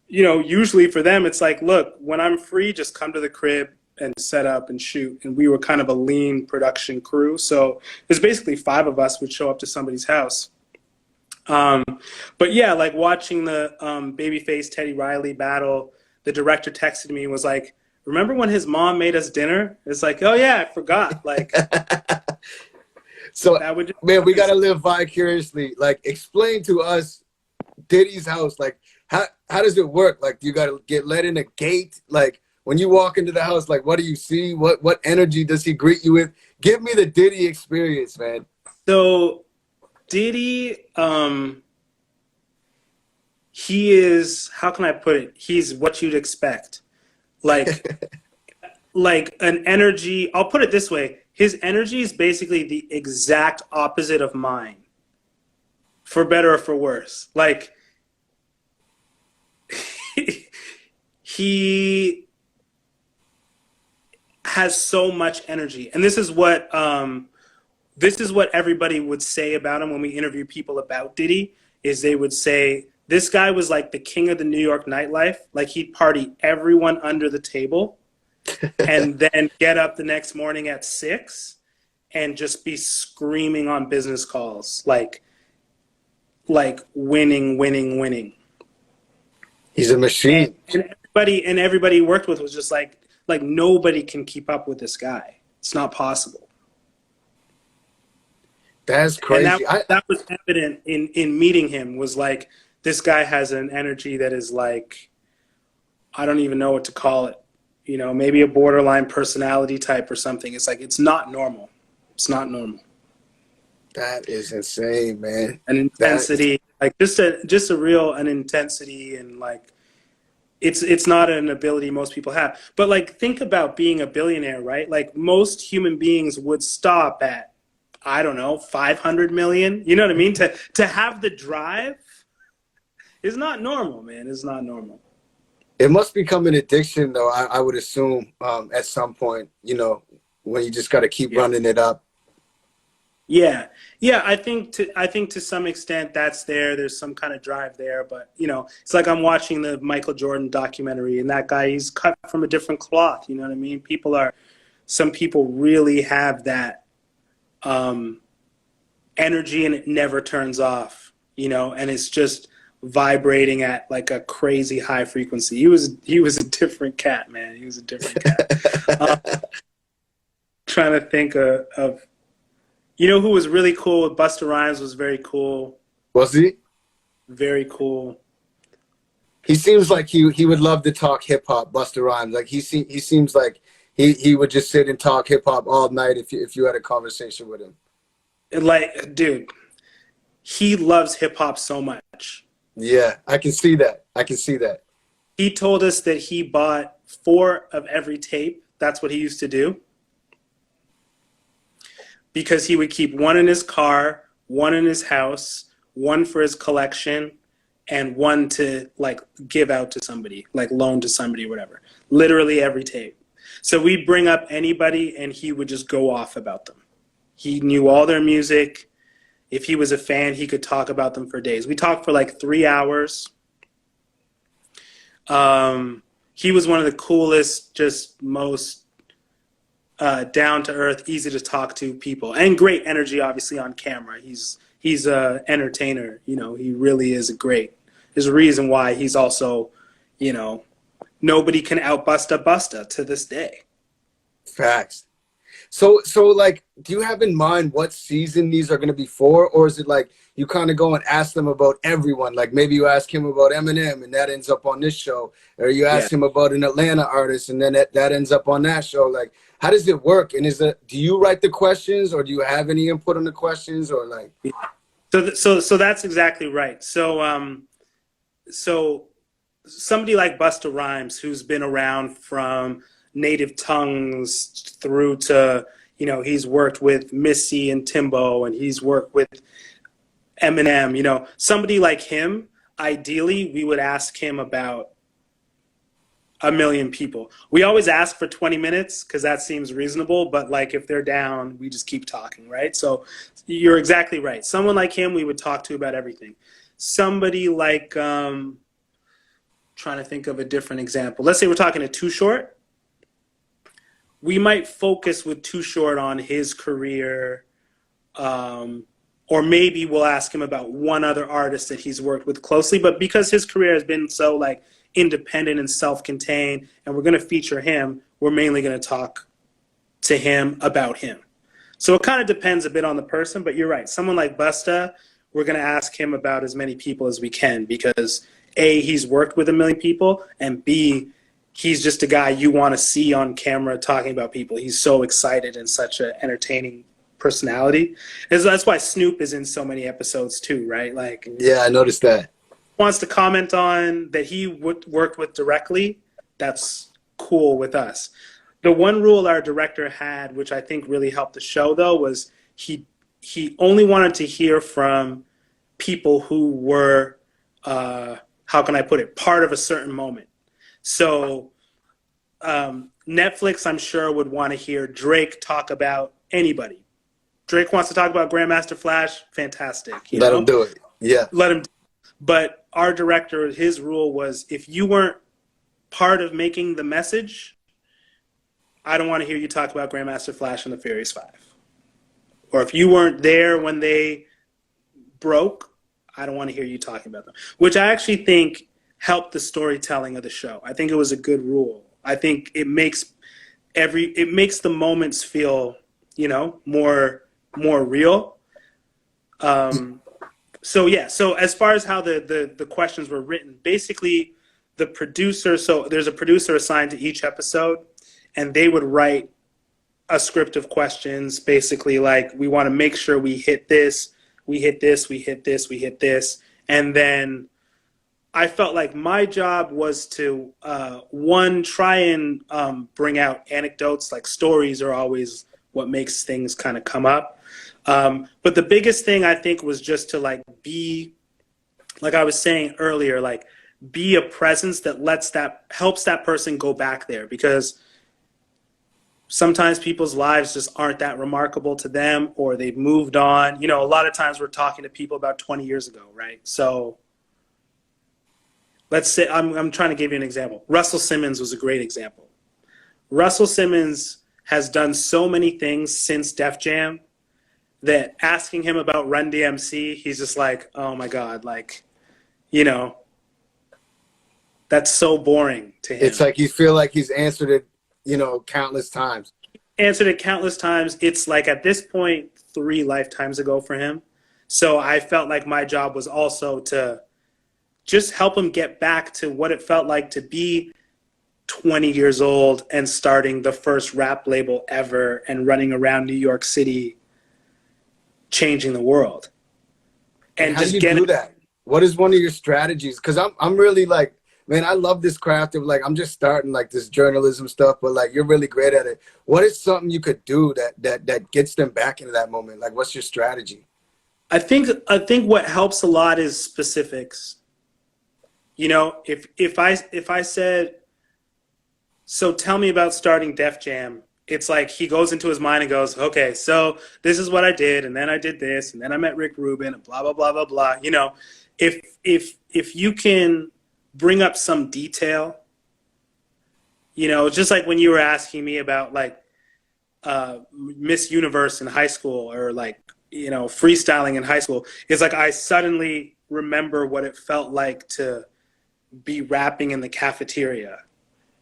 B: you know, usually for them, it's like, look, when I'm free, just come to the crib and set up and shoot. And we were kind of a lean production crew. So there's basically 5 of us would show up to somebody's house. But yeah, like watching the Babyface Teddy Riley battle, the director texted me and was like, remember when his mom made us dinner? It's like, oh yeah, I forgot. Like,
A: so man, we got to live vicariously. Like, explain to us Diddy's house. Like, how does it work? Like, do you got to get let in a gate? Like, when you walk into the house, like, what do you see? What energy does he greet you with? Give me the Diddy experience, man.
B: So Diddy, he is, how can I put it? He's what you'd expect. Like, like an energy, I'll put it this way. His energy is basically the exact opposite of mine, for better or for worse. Like, he has so much energy, and this is what everybody would say about him when we interview people about Diddy. Is they would say this guy was like the king of the New York nightlife. Like, he'd party everyone under the table, and then get up the next morning at 6 and just be screaming on business calls, like winning.
A: He's a machine.
B: And everybody he worked with was just like nobody can keep up with this guy. It's not possible.
A: That's crazy.
B: And that was evident in meeting him, was like, this guy has an energy that is like, I don't even know what to call it. You know, maybe a borderline personality type or something. It's like, it's not normal. It's not normal.
A: That is insane, man.
B: An intensity, like just a real an intensity, and like, it's not an ability most people have. But like, think about being a billionaire, right? Like, most human beings would stop at, I don't know, 500 million. You know what I mean? To have the drive is not normal, man. It's not normal.
A: It must become an addiction, though, I would assume, at some point, you know, when you just got to keep running it up.
B: Yeah, yeah. I think to some extent that's there. There's some kind of drive there, but it's like I'm watching the Michael Jordan documentary, and that guy, he's cut from a different cloth. You know what I mean? Some people really have that um, energy, and it never turns off. And it's just vibrating at like a crazy high frequency. He was a different cat, man. He was a different cat. Um, Trying to think of who was really cool with Busta Rhymes was very cool.
A: Was he?
B: Very cool.
A: He seems like he would love to talk hip hop, Busta Rhymes. Like he seems like he would just sit and talk hip hop all night if you had a conversation with him.
B: Like, dude, he loves hip hop so much.
A: Yeah, I can see that. I can see that.
B: He told us that he bought four of every tape. That's what he used to do because he would keep one in his car, one in his house, one for his collection, and one to like give out to somebody, like loan to somebody, whatever. Literally every tape. So we'd bring up anybody and he would just go off about them. He knew all their music. If he was a fan, he could talk about them for days. We talked for like 3 hours. He was one of the coolest, just most down to earth, easy to talk to people, and great energy. Obviously on camera, he's a entertainer. He really is a great. There's a reason why he's also, nobody can out Busta to this day.
A: Facts. So like, do you have in mind what season these are going to be for, or is it like you kind of go and ask them about everyone? Like maybe you ask him about Eminem, and that ends up on this show, or you ask him about an Atlanta artist, and then that ends up on that show. Like, how does it work? And do you write the questions, or do you have any input on the questions, or like?
B: So that's exactly right. So somebody like Busta Rhymes, who's been around from native tongues through to, he's worked with Missy and Timbo, and he's worked with Eminem, somebody like him, ideally we would ask him about a million people. We always ask for 20 minutes because that seems reasonable, but like if they're down, we just keep talking, right? So you're exactly right. Someone like him, we would talk to about everything. Somebody like, trying to think of a different example. Let's say we're talking to Too Short. We might focus with Too Short on his career, or maybe we'll ask him about one other artist that he's worked with closely. But because his career has been so like independent and self-contained, and we're going to feature him, we're mainly going to talk to him about him. So it kind of depends a bit on the person, but you're right. Someone like Busta, we're going to ask him about as many people as we can because A, he's worked with a million people, and B, he's just a guy you want to see on camera talking about people. He's so excited and such an entertaining personality. And so that's why Snoop is in so many episodes too, right? Like,
A: Yeah, I noticed that.
B: wants to comment on that he worked with directly. That's cool with us. The one rule our director had, which I think really helped the show, though, was he only wanted to hear from people who were, how can I put it, part of a certain moment. So Netflix, I'm sure, would want to hear Drake talk about anybody. Drake wants to talk about Grandmaster Flash, fantastic.
A: Let him do it. Yeah.
B: Let him. But our director, his rule was, if you weren't part of making the message, I don't want to hear you talk about Grandmaster Flash and the Furious Five. Or if you weren't there when they broke, I don't want to hear you talking about them. Which I actually think helped the storytelling of the show. I think it was a good rule. I think it makes the moments feel, more real. So as far as how the questions were written, basically the producer, so there's a producer assigned to each episode, and they would write a script of questions, basically like, we want to make sure we hit this, we hit this, we hit this, we hit this. And then I felt like my job was to, one, try and bring out anecdotes. Like, stories are always what makes things kind of come up. But the biggest thing I think was just to like be, like I was saying earlier, like be a presence that helps that person go back there. Because sometimes people's lives just aren't that remarkable to them, or they've moved on. You know, a lot of times we're talking to people about 20 years ago, right? So let's say, I'm trying to give you an example. Russell Simmons was a great example. Russell Simmons has done so many things since Def Jam that asking him about Run DMC, he's just like, oh my God, like, you know, that's so boring to him.
A: It's like you feel like he's answered it, you know, countless times.
B: Answered it countless times. It's like at this point, 3 lifetimes ago for him. So I felt like my job was also to just help him get back to what it felt like to be 20 years old and starting the first rap label ever and running around New York City, changing the world. And
A: how
B: just
A: do you
B: getting
A: do that? What is one of your strategies? Because I'm really like, man, I love this craft of like, I'm just starting like this journalism stuff, but like you're really great at it. What is something you could do that gets them back into that moment? Like, what's your strategy?
B: I think what helps a lot is specifics. You know, if I said, so tell me about starting Def Jam, it's like he goes into his mind and goes, okay, so this is what I did, and then I did this, and then I met Rick Rubin, and blah blah blah blah blah. You know, if you can bring up some detail, you know, just like when you were asking me about like Miss Universe in high school, or like, you know, freestyling in high school, it's like I suddenly remember what it felt like to be rapping in the cafeteria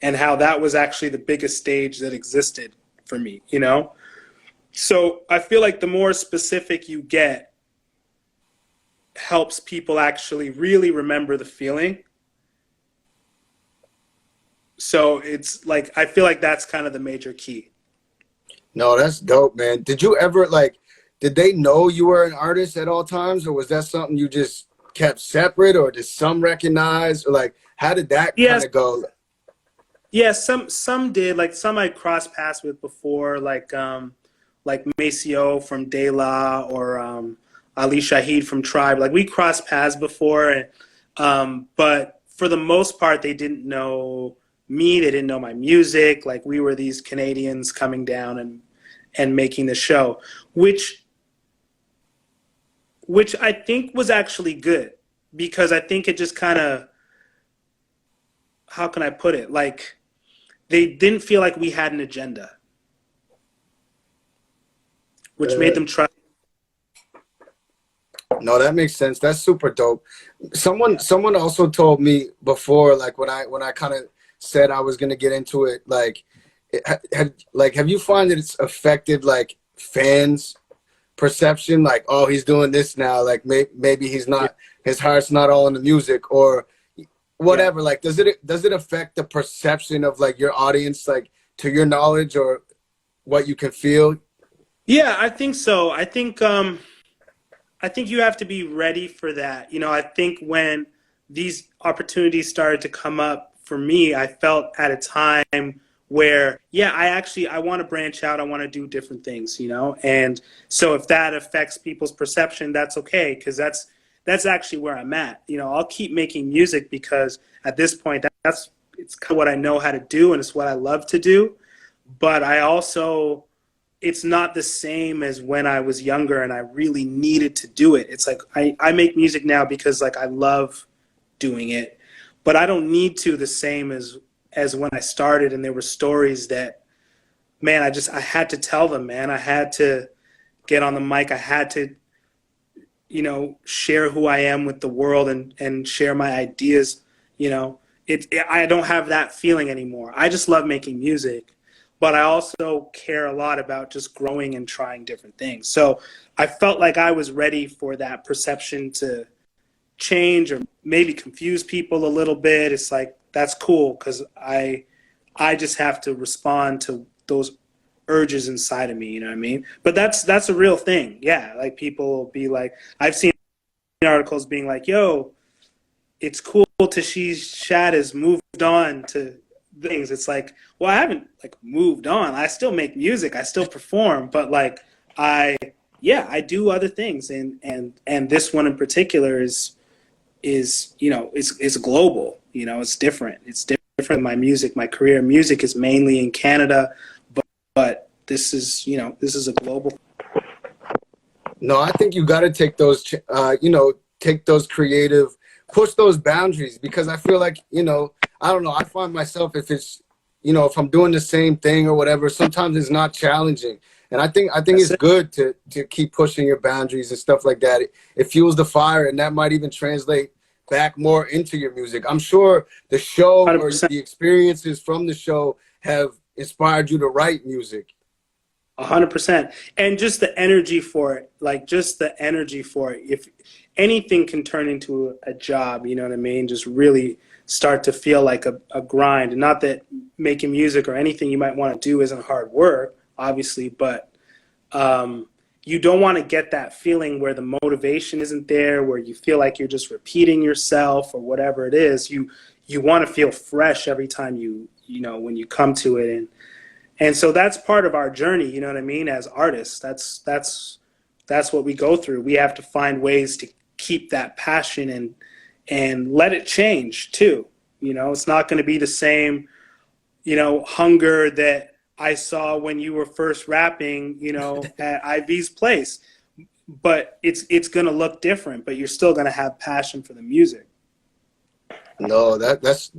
B: and how that was actually the biggest stage that existed for me, you know? So I feel like the more specific you get helps people actually really remember the feeling. So it's like, I feel like that's kind of the major key.
A: No, that's dope, man. Did you ever like, did they know you were an artist at all times, or was that something you just kept separate, or did some recognize, or like, how did that kind of go?
B: Yeah, some did. Like some I crossed paths with before, like Maceo from De La, or Ali Shaheed from Tribe. Like we crossed paths before, but for the most part, they didn't know me. They didn't know my music. Like we were these Canadians coming down and making the show, which I think was actually good, because I think it just kind of, how can I put it? Like, they didn't feel like we had an agenda, which made them try.
A: No, that makes sense. That's super dope. Someone also told me before, like when I kind of said I was gonna get into it, like, have you find that it's affected like fans' perception, like, oh, he's doing this now, like maybe he's not, his heart's not all in the music, or whatever. Like, does it affect the perception of like your audience, like to your knowledge, or what you can feel?
B: Yeah, I think so. I think you have to be ready for that. You know, I think when these opportunities started to come up for me, I felt at a time where, yeah, I want to branch out. I want to do different things, you know? And so if that affects people's perception, that's okay, because that's actually where I'm at. You know, I'll keep making music because at this point, it's kind of what I know how to do, and it's what I love to do. But I also, it's not the same as when I was younger and I really needed to do it. It's like I make music now because like I love doing it, but I don't need to the same as when I started, and there were stories that, man, I had to tell them, man. I had to get on the mic. I had to, you know, share who I am with the world and share my ideas. You know, I don't have that feeling anymore. I just love making music, but I also care a lot about just growing and trying different things. So I felt like I was ready for that perception to change, or maybe confuse people a little bit. It's like, that's cool, because I just have to respond to those urges inside of me, you know what I mean? But that's a real thing. Yeah, like people will be like, I've seen articles being like, yo, it's cool to see Shad has moved on to things. It's like, well, I haven't like moved on. I still make music, I still perform, but like I do other things, and this one in particular is you know, it's global. You know, it's different. It's different. My music, my career music is mainly in Canada, but this is, you know, this is a global.
A: No, I think you got to take those, you know, take those creative, push those boundaries, because I feel like, you know, I don't know. I find myself, if it's, you know, if I'm doing the same thing or whatever, sometimes it's not challenging. And I think
B: That's
A: it's
B: it.
A: good to keep pushing your boundaries and stuff like that. It fuels the fire, and that might even translate back more into your music. I'm sure the show or
B: 100%.
A: the experiences from the show have inspired you to write music.
B: 100%. And just the energy for it, like just the energy for it. If anything can turn into a job, you know what I mean? Just really start to feel like a grind. And not that making music or anything you might want to do isn't hard work, obviously, but you don't want to get that feeling where the motivation isn't there, where you feel like you're just repeating yourself or whatever it is. You want to feel fresh every time you know, when you come to it. And so that's part of our journey, you know what I mean, as artists. That's what we go through. We have to find ways to keep that passion and let it change too. You know, it's not going to be the same, you know, hunger that I saw when you were first rapping, you know, at Ivy's place. But it's going to look different, but you're still going to have passion for the music.
A: No, that's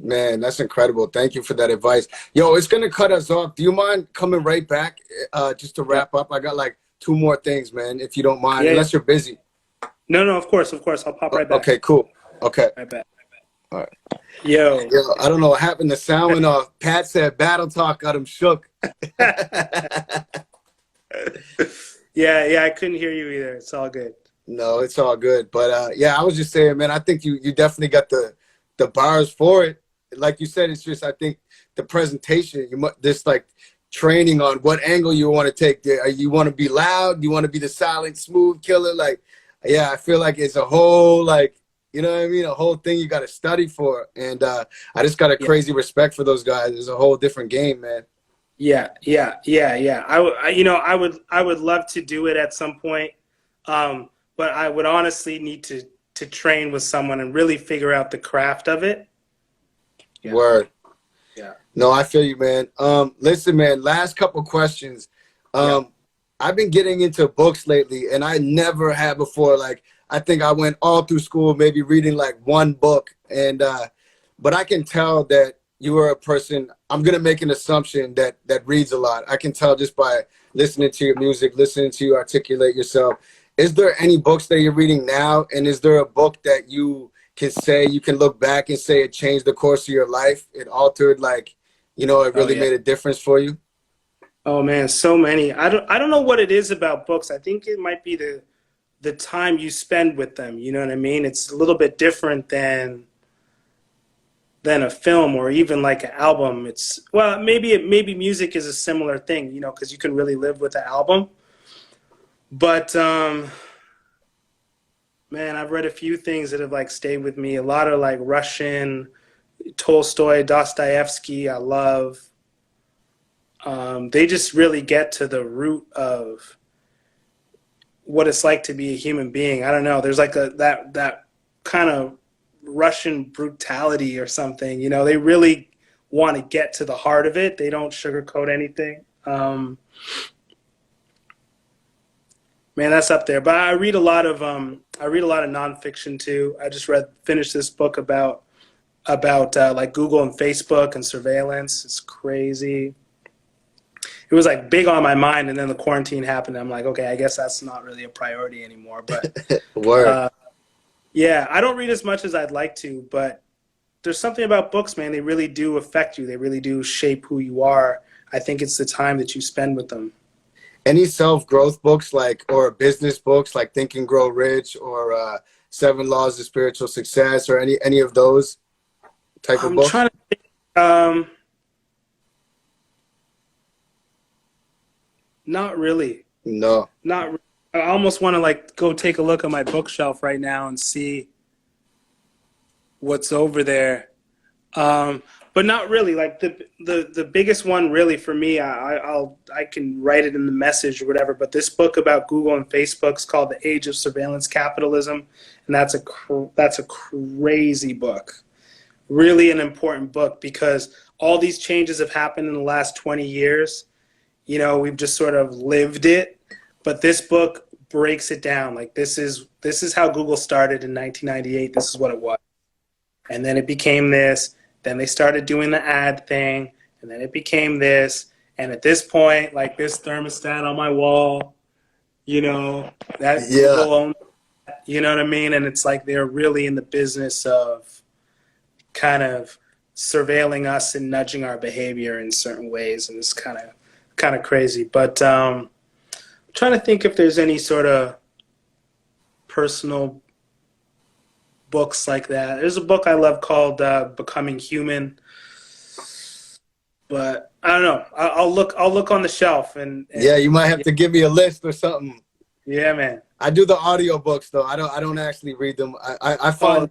A: incredible. Thank you for that advice. Yo, it's gonna cut us off. Do you mind coming right back just to
B: Yeah.
A: wrap up? I got like two more things, man, if you don't mind,
B: Yeah, yeah.
A: unless you're busy.
B: No, of course. I'll pop right back.
A: Okay, cool. Okay.
B: Right back.
A: All right.
B: Yo.
A: Yo, I don't know what happened. The sound went off. Pat said battle talk got him shook.
B: Yeah, I couldn't hear you either. It's all good.
A: No, it's all good. But yeah, I was just saying, man, I think you definitely got the bars for it. Like you said, it's just, I think the presentation, this like training on what angle you want to take there. You want to be loud, you want to be the silent, smooth killer. Like, yeah, I feel like it's a whole, like, you know what I mean? A whole thing you got to study for. And I just got a
B: Yeah.
A: crazy respect for those guys. It's a whole different game, man.
B: Yeah. You know, I would love to do it at some point, but I would honestly need to train with someone and really figure out the craft of it. Yeah.
A: Word.
B: Yeah.
A: No, I feel you, man. Listen, man, last couple questions.
B: Yeah.
A: I've been getting into books lately, and I never had before. Like, I think I went all through school, maybe reading like one book. And, but I can tell that you are a person, I'm going to make an assumption that reads a lot. I can tell just by listening to your music, listening to you articulate yourself. Is there any books that you're reading now? And is there a book that you can say, you can look back and say it changed the course of your life? It altered, like, you know, it really
B: Yeah.
A: made a difference for you?
B: Oh man, so many. I don't know what it is about books. I think it might be the time you spend with them. You know what I mean? It's a little bit different than a film or even like an album. It's, well, maybe music is a similar thing, you know, because you can really live with an album. But man, I've read a few things that have like stayed with me. A lot of like Russian, Tolstoy, Dostoevsky. I love. They just really get to the root of what it's like to be a human being. I don't know. There's like that kind of Russian brutality or something. You know, they really want to get to the heart of it. They don't sugarcoat anything. Man, that's up there. But I read a lot of nonfiction too. I just finished this book about like Google and Facebook and surveillance. It's crazy. It was like big on my mind, and then the quarantine happened. I'm like, okay, I guess that's not really a priority anymore. But
A: Word.
B: yeah, I don't read as much as I'd like to, but there's something about books, man. They really do affect you. They really do shape who you are. I think it's the time that you spend with them.
A: Any self-growth books, like, or business books like Think and Grow Rich or Seven Laws of Spiritual Success, or any of those type of
B: I'm
A: books?
B: trying to think, not really.
A: No.
B: Not re- I almost want to like go take a look at my bookshelf right now and see what's over there. But not really. Like the biggest one really for me, I can write it in the message or whatever. But this book about Google and Facebook is called The Age of Surveillance Capitalism, and that's a crazy book. Really an important book because all these changes have happened in the last 20 years. You know, we've just sort of lived it. But this book breaks it down. Like this is how Google started in 1998. This is what it was. And then it became this. Then they started doing the ad thing. And then it became this. And at this point, like this thermostat on my wall, you know, that
A: Yeah.
B: Google owns, you know what I mean? And it's like they're really in the business of kind of surveilling us and nudging our behavior in certain ways. And it's kind of crazy. But I'm trying to think if there's any sort of personal books like that. There's a book I love called Becoming Human. But I don't know. I'll look on the shelf and
A: Yeah, you might have to give me a list or something.
B: Yeah, man.
A: I do the audiobooks though. I don't actually read them. I find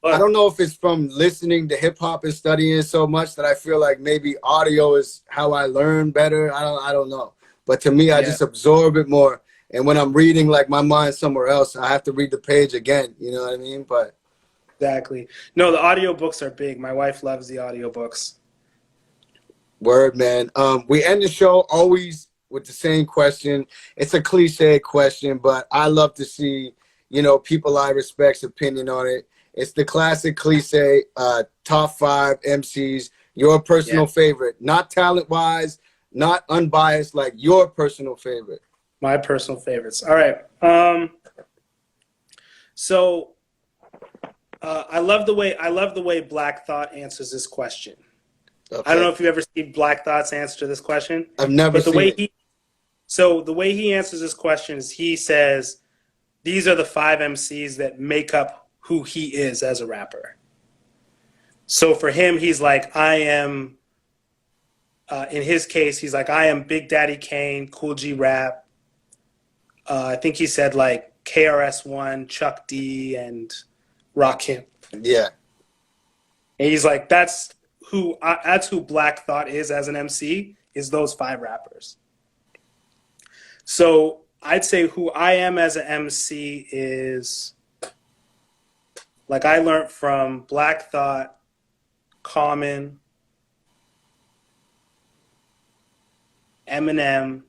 A: I don't know if it's from listening to hip hop and studying so much that I feel like maybe audio is how I learn better. I don't know. But to me, I just absorb it more. And when I'm reading, like my mind's somewhere else, I have to read the page again. You know what I mean? But
B: exactly. No, the audiobooks are big. My wife loves the audiobooks.
A: Word, man. We end the show always with the same question. It's a cliche question, but I love to see, you know, people I respect's opinion on it. It's the classic cliche, top 5 MCs, your personal favorite, not talent-wise, not unbiased, like your personal favorite.
B: My personal favorites. All right. So I love the way Black Thought answers this question.
A: Okay.
B: I don't know if you've ever seen Black Thought's answer to this question.
A: I've never seen it.
B: So the way he answers this question is he says, these are the 5 MCs that make up who he is as a rapper. So for him, he's like, I am, in his case, he's like, I am Big Daddy Kane, Cool G Rap. I think he said like KRS-One, Chuck D, and Rakim.
A: Yeah.
B: And he's like, that's who Black Thought is as an MC, is those 5 rappers. So I'd say who I am as an MC is, like, I learned from Black Thought, Common, Eminem,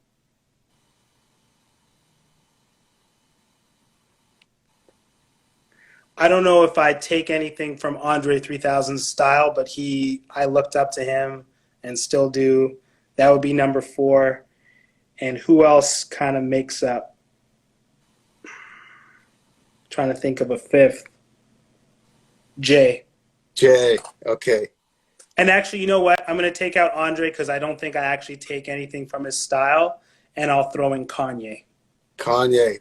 B: I don't know if I take anything from Andre 3000's style, but I looked up to him and still do. That would be number 4. And who else kind of makes up? Trying to think of a 5th. Jay.
A: Okay.
B: And actually, you know what? I'm going to take out Andre because I don't think I actually take anything from his style, and I'll throw in Kanye.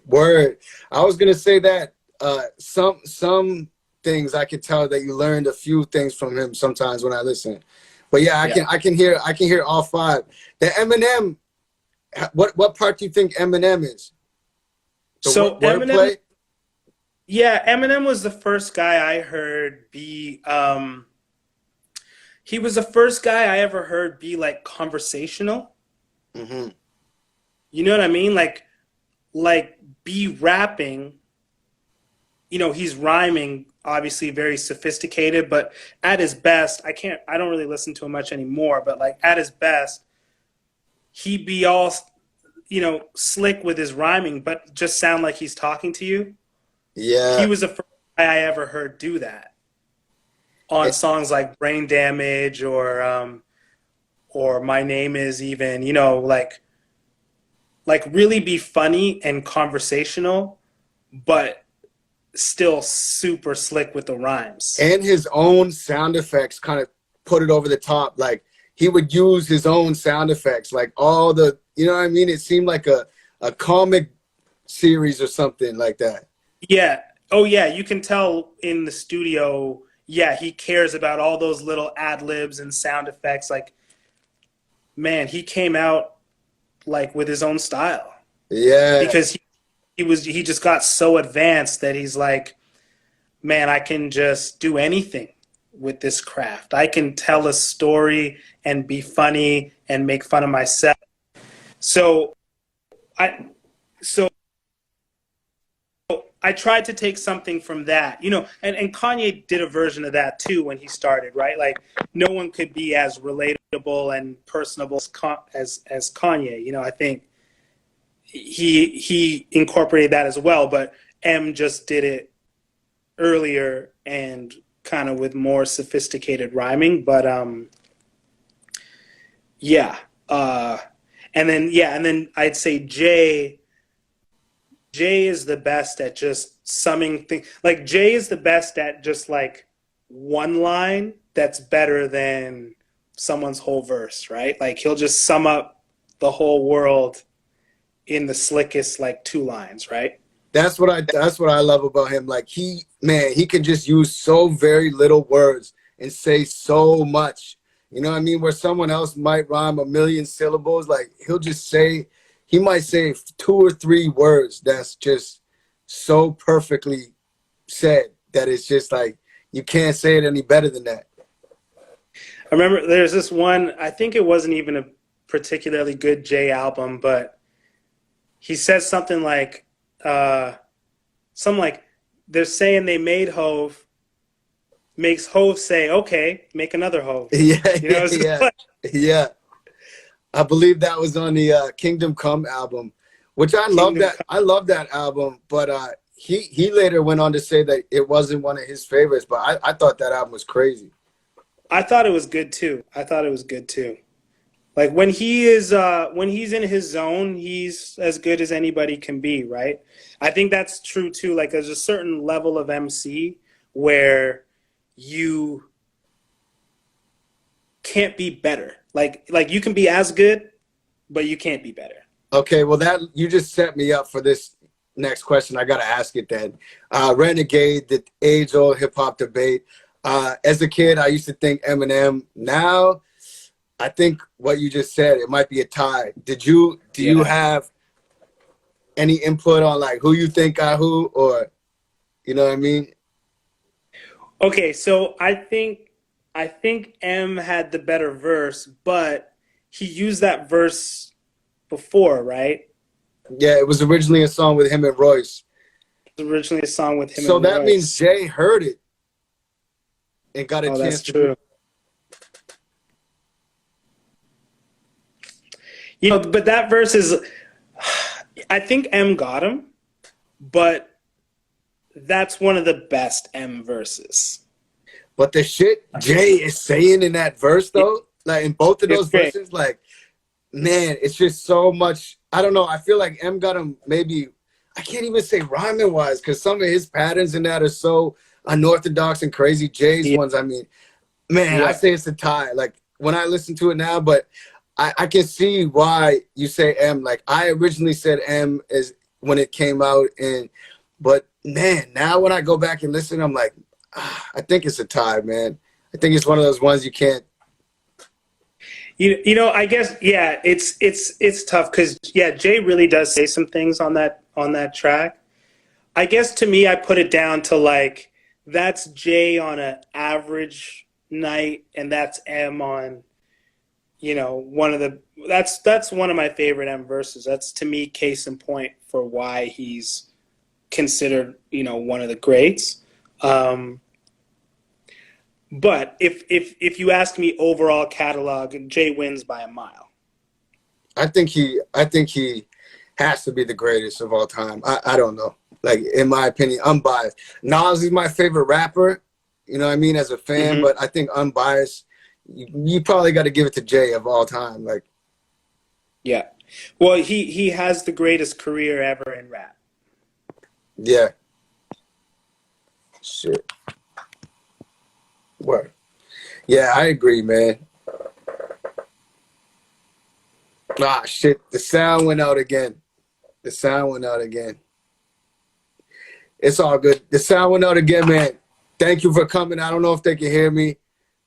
A: Word. I was going to say that. Some things I can tell that you learned a few things from him sometimes when I listen, but yeah, I can hear all 5. The Eminem, what part do you think Eminem is?
B: So Eminem, Eminem was the first guy I heard be. He was the first guy I ever heard be like conversational.
A: Mm-hmm.
B: You know what I mean? Like be rapping. You know, he's rhyming, obviously very sophisticated, but at his best, I don't really listen to him much anymore, but like at his best, he'd be all, you know, slick with his rhyming, but just sound like he's talking to you.
A: Yeah.
B: He was the first guy I ever heard do that on songs like Brain Damage or My Name Is, even, you know, like really be funny and conversational, but still super slick with the rhymes.
A: And his own sound effects kind of put it over the top. Like he would use his own sound effects, like all the, you know what I mean? It seemed like a comic series or something like that.
B: Yeah. Oh yeah. You can tell in the studio. Yeah. He cares about all those little ad libs and sound effects. Like, man, he came out like with his own style.
A: Yeah.
B: Because he just got so advanced that he's like, man, I can just do anything with this craft. I can tell a story and be funny and make fun of myself. So I I tried to take something from that, you know, and Kanye did a version of that too when he started, right? Like no one could be as relatable and personable as Kanye. You know, I think he incorporated that as well, but M just did it earlier and kind of with more sophisticated rhyming. But yeah, and then I'd say Jay is the best at just summing things. Like Jay is the best at just like one line that's better than someone's whole verse, right? Like he'll just sum up the whole world in the slickest like two lines, right?
A: That's what I love about him. Like he can just use so very little words and say so much. You know what I mean? Where someone else might rhyme a million syllables, like he might say 2 or 3 words that's just so perfectly said that it's just like you can't say it any better than that.
B: I remember there's this one, I think it wasn't even a particularly good Jay album, but he says something like they're saying they made Hove, makes Hove say, okay, make another Hove.
A: Yeah,
B: you know,
A: yeah. Yeah. I believe that was on the Kingdom Come album, which I love that album, but he later went on to say that it wasn't one of his favorites, but I thought that album was crazy.
B: I thought it was good too. Like when he's in his zone, he's as good as anybody can be, right? I think that's true too. Like there's a certain level of MC where you can't be better. Like you can be as good, but you can't be better.
A: Okay, well that you just set me up for this next question. I gotta ask it then. Renegade, the age-old hip-hop debate. As a kid, I used to think Eminem. Now, I think what you just said, it might be a tie. Do you have any input on like who you think got who, or you know what I mean?
B: Okay, so I think M had the better verse, but he used that verse before, right?
A: Yeah, it was originally a song with him and Royce.
B: It was originally a song with him
A: so
B: and
A: that
B: Royce.
A: means Jay heard it and got a chance
B: that's
A: to
B: true. You know, but that verse is, I think M got him, but that's one of the best M verses.
A: But the shit Jay is saying in that verse, though, like in both of those verses, like, man, it's just so much. I don't know. I feel like M got him maybe, I can't even say rhyming wise, because some of his patterns in that are so unorthodox and crazy. Jay's ones, I mean, man, I say it's a tie. Like when I listen to it now, but I can see why you say M. Like I originally said M is when it came out, but man, now when I go back and listen, I'm like, I think it's a tie, man. I think it's one of those ones you can't.
B: You know, I guess it's tough because Jay really does say some things on that track. I guess to me, I put it down to like that's Jay on an average night, and that's M on, you know, that's one of my favorite M verses. That's to me case in point for why he's considered, you know, one of the greats. But if you ask me overall catalog, Jay wins by a mile.
A: I think he has to be the greatest of all time. I don't know. Like in my opinion, unbiased. Nas is my favorite rapper, you know what I mean, as a fan, but I think unbiased, you probably got to give it to Jay of all time. Like,
B: yeah. Well, he has the greatest career ever in rap.
A: Yeah. Shit. What? Yeah, I agree, man. Ah, shit. The sound went out again. It's all good. The sound went out again, man. Thank you for coming. I don't know if they can hear me.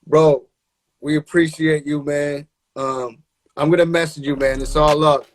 A: Bro, we appreciate you, man. I'm going to message you, man. It's all love.